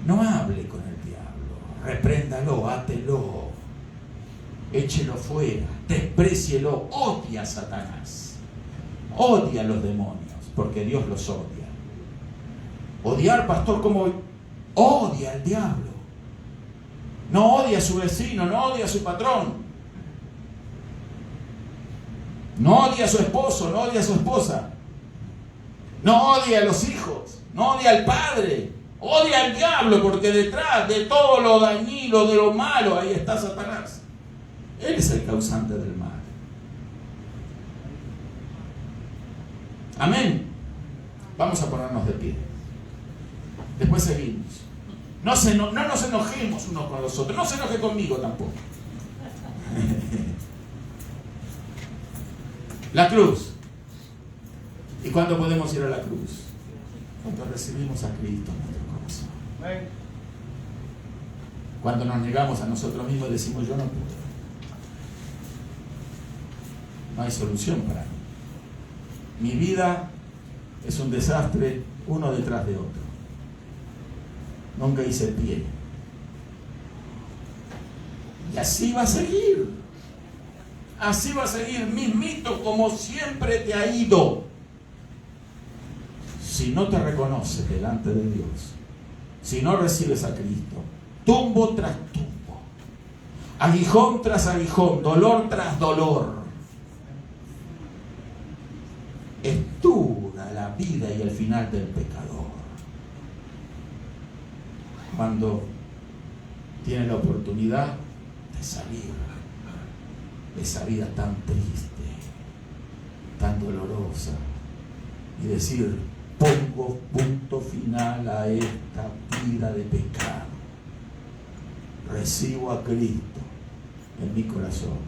No hable con el diablo, repréndalo, átelo, échelo fuera, desprécielo, odia a Satanás, odia a los demonios, porque Dios los odia. Odiar, pastor, como odia al diablo. No odia a su vecino, no odia a su patrón. No odia a su esposo, no odia a su esposa. No odia a los hijos, no odia al padre. Odia al diablo, porque detrás de todo lo dañino, de lo malo, ahí está Satanás. Él es el causante del mal. Amén. Vamos a ponernos de pie. Después seguimos. No nos enojemos unos con los otros. No se enoje conmigo tampoco. La cruz. ¿Y cuándo podemos ir a la cruz? Cuando recibimos a Cristo en nuestro corazón. Cuando nos negamos a nosotros mismos y decimos, yo no puedo. No hay solución para mí. Mi vida es un desastre uno detrás de otro. Nunca hice pie. Y así va a seguir. Así va a seguir, mismito, como siempre te ha ido. Si no te reconoces delante de Dios, si no recibes a Cristo, tumbo tras tumbo, aguijón tras aguijón, dolor tras dolor, es dura la vida y el final del pecador. Cuando tiene la oportunidad de salir de esa vida tan triste, tan dolorosa, y decir, pongo punto final a esta vida de pecado. Recibo a Cristo en mi corazón.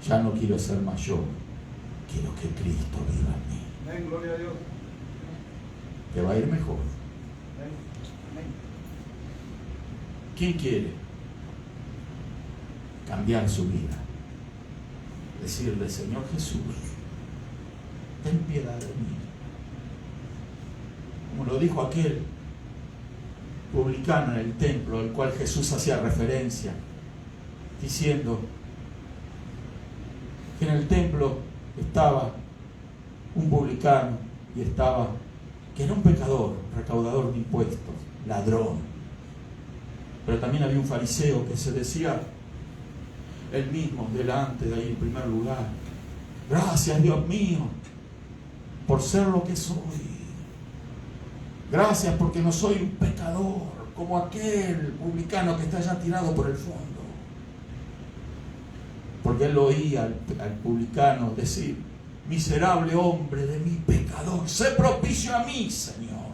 Ya no quiero ser más yo, quiero que Cristo viva en mí. Amén, gloria a Dios. Te va a ir mejor. Amén. ¿Quién quiere cambiar su vida? Decirle, Señor Jesús, ten piedad de mí. Como lo dijo aquel publicano en el templo, al cual Jesús hacía referencia, diciendo que en el templo estaba un publicano y estaba, que era un pecador, recaudador de impuestos, ladrón. Pero también había un fariseo que se decía él mismo delante de ahí en primer lugar, gracias Dios mío por ser lo que soy. Gracias porque no soy un pecador como aquel publicano que está ya tirado por el fondo. Porque él oía al publicano decir, miserable hombre de mi pecador, sé propicio a mí, Señor.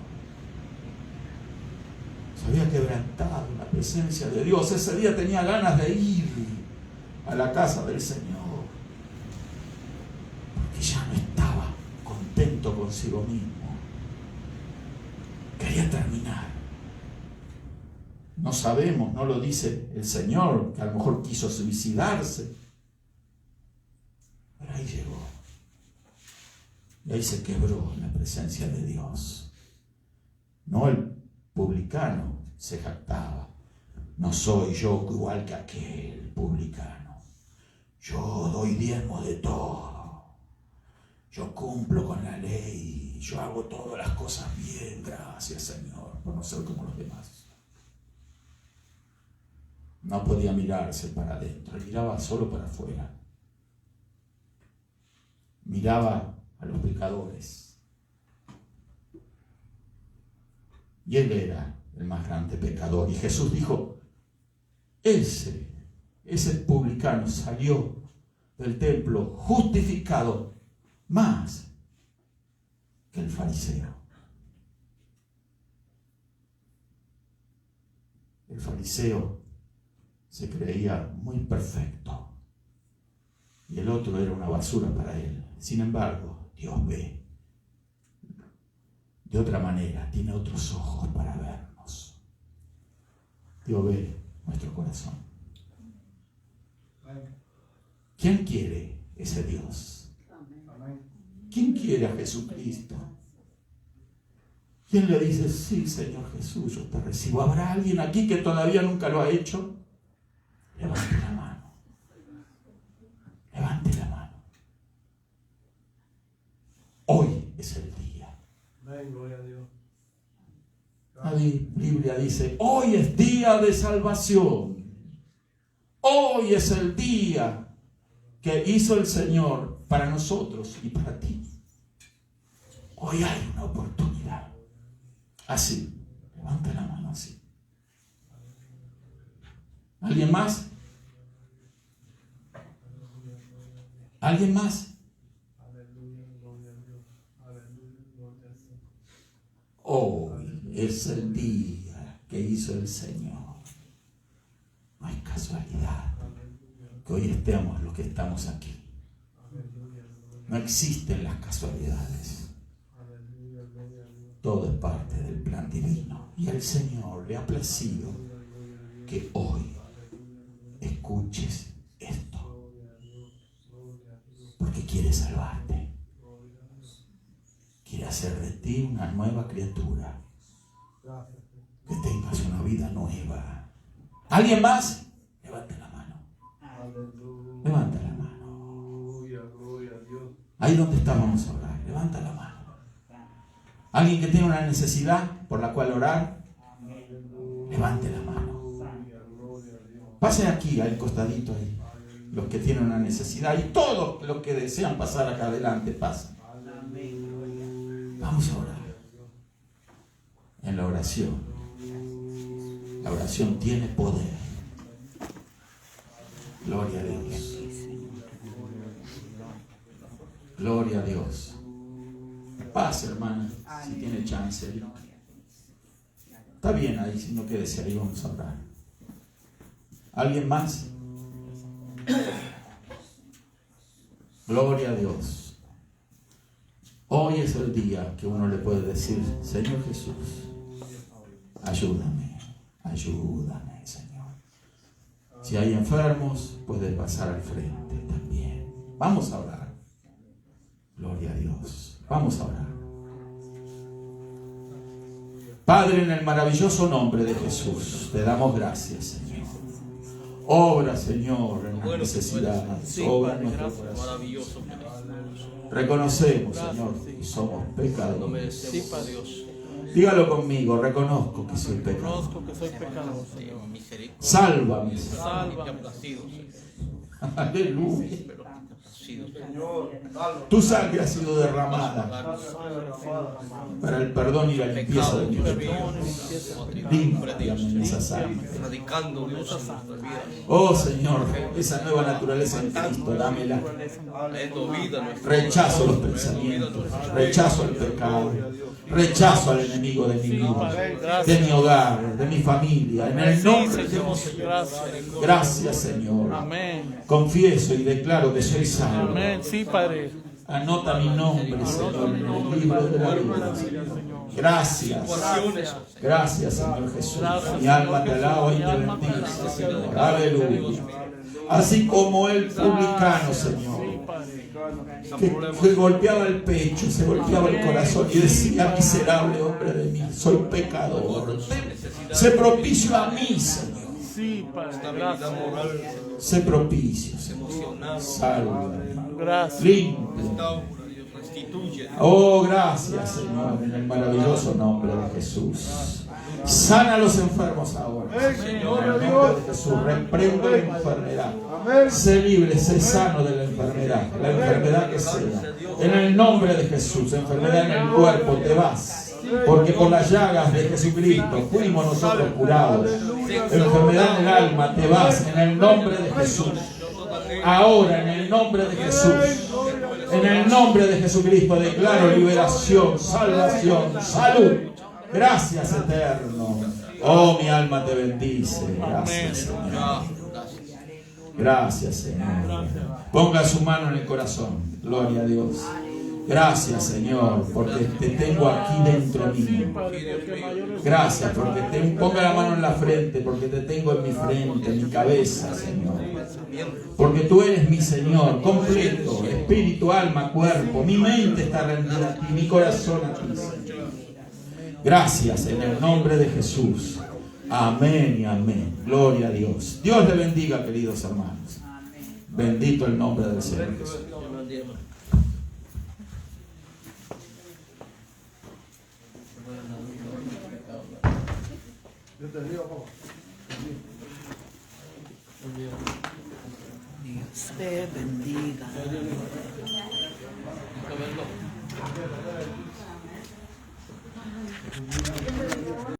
Se había quebrantado en la presencia de Dios. Ese día tenía ganas de ir a la casa del Señor, porque ya no estaba contento consigo mismo. Quería terminar. No sabemos, no lo dice el Señor, que a lo mejor quiso suicidarse. Pero ahí llegó. Y ahí se quebró en la presencia de Dios. No, el publicano se jactaba. No soy yo igual que aquel publicano. Yo doy diezmo de todo. Yo cumplo con la ley. Yo hago todas las cosas bien. Gracias, Señor, por no ser como los demás. No podía mirarse para adentro. Miraba solo para afuera. Miraba a los pecadores. Y él era el más grande pecador. Y Jesús dijo, ese publicano salió del templo justificado más que el fariseo. El fariseo se creía muy perfecto y el otro era una basura para él. Sin embargo, Dios ve de otra manera, tiene otros ojos para vernos. Dios ve nuestro corazón. ¿Quién quiere ese Dios? ¿Quién quiere a Jesucristo? ¿Quién le dice, sí, Señor Jesús, yo te recibo? ¿Habrá alguien aquí que todavía nunca lo ha hecho? Levante la mano. Levante la mano. Hoy es el día. Amén, gloria a Dios. La Biblia dice, hoy es día de salvación. Hoy es el día que hizo el Señor para nosotros y para ti. Hoy hay una oportunidad. Así, levanta la mano así. ¿Alguien más? ¿Alguien más? Hoy es el del Señor. No es casualidad que hoy estemos los que estamos aquí. No existen las casualidades. Todo es parte del plan divino. Y al Señor le ha placido que hoy escuches esto. Porque quiere salvarte. Quiere hacer de ti una nueva criatura. Que tengas una vida nueva. ¿Alguien más? Levanta la mano. Levanta la mano. Ahí donde está vamos a orar. Levanta la mano. ¿Alguien que tiene una necesidad por la cual orar? Levante la mano. Pasen aquí, al costadito ahí. Los que tienen una necesidad y todos los que desean pasar acá adelante, pasen. Vamos a orar. En la oración. La oración tiene poder. Gloria a Dios. Gloria a Dios. Paz, hermana, si tiene chance. Está bien ahí, si no quédese ahí, vamos a orar. ¿Alguien más? Gloria a Dios. Hoy es el día que uno le puede decir: Señor Jesús, ayúdame, ayúdame, Señor. Si hay enfermos, puedes pasar al frente también. Vamos a orar. Gloria a Dios. Vamos a orar. Padre, en el maravilloso nombre de Jesús, te damos gracias, Señor. Obra, Señor, en la necesidad. Obra en nuestro corazón. Reconocemos, Señor, que somos pecadores. Dígalo conmigo: reconozco que soy pecador. Sálvame. Aleluya. Tu sangre ha sido derramada para el perdón y la limpieza de mis pecados. Límpiame en esa sangre. Oh Señor, esa nueva naturaleza en Cristo, dámela. Rechazo los pensamientos, rechazo el pecado, rechazo al enemigo de mi vida, de mi hogar, de mi familia, en el nombre de Jesús. Gracias, Señor. Confieso y declaro que soy salvo. Amén. Sí, Padre. Anota mi nombre, Señor, en el libro de la vida. Gracias. Gracias, Señor Jesús. Mi alma te alaba y te bendice, Señor. Aleluya. Así como el publicano, Señor, que golpeaba el pecho, se golpeaba el corazón y decía: miserable hombre de mí, soy pecador. Sé propicio a mí, Señor. Sí, Padre. Gracias. Sé propicio, Señor. Sálvame. Gracias. Limpia. Oh, gracias, Señor, en el maravilloso nombre de Jesús. Sana a los enfermos ahora. Señor, en el nombre de Jesús, reprendo la enfermedad. Sé libre, sé sano de la enfermedad que sea. En el nombre de Jesús, enfermedad en el cuerpo, te vas. Porque por las llagas de Jesucristo fuimos nosotros curados. Enfermedad en el alma, te vas. En el nombre de Jesús. Ahora, en el nombre de Jesús. En el nombre de Jesucristo declaro liberación, salvación, salud. Gracias, eterno. Oh, mi alma te bendice. Gracias, Señor. Gracias, Señor. Ponga su mano en el corazón. Gloria a Dios. Gracias, Señor, porque te tengo aquí dentro mío. Gracias, porque ponga la mano en la frente, porque te tengo en mi frente, en mi cabeza, Señor. Porque tú eres mi Señor, completo, espíritu, alma, cuerpo. Mi mente está rendida a ti, mi corazón a ti, Señor. Gracias, en el nombre de Jesús. Amén y amén. Gloria a Dios. Dios le bendiga, queridos hermanos. Bendito el nombre del Señor Jesús. Dios te bendiga, papá. Dios te bendiga.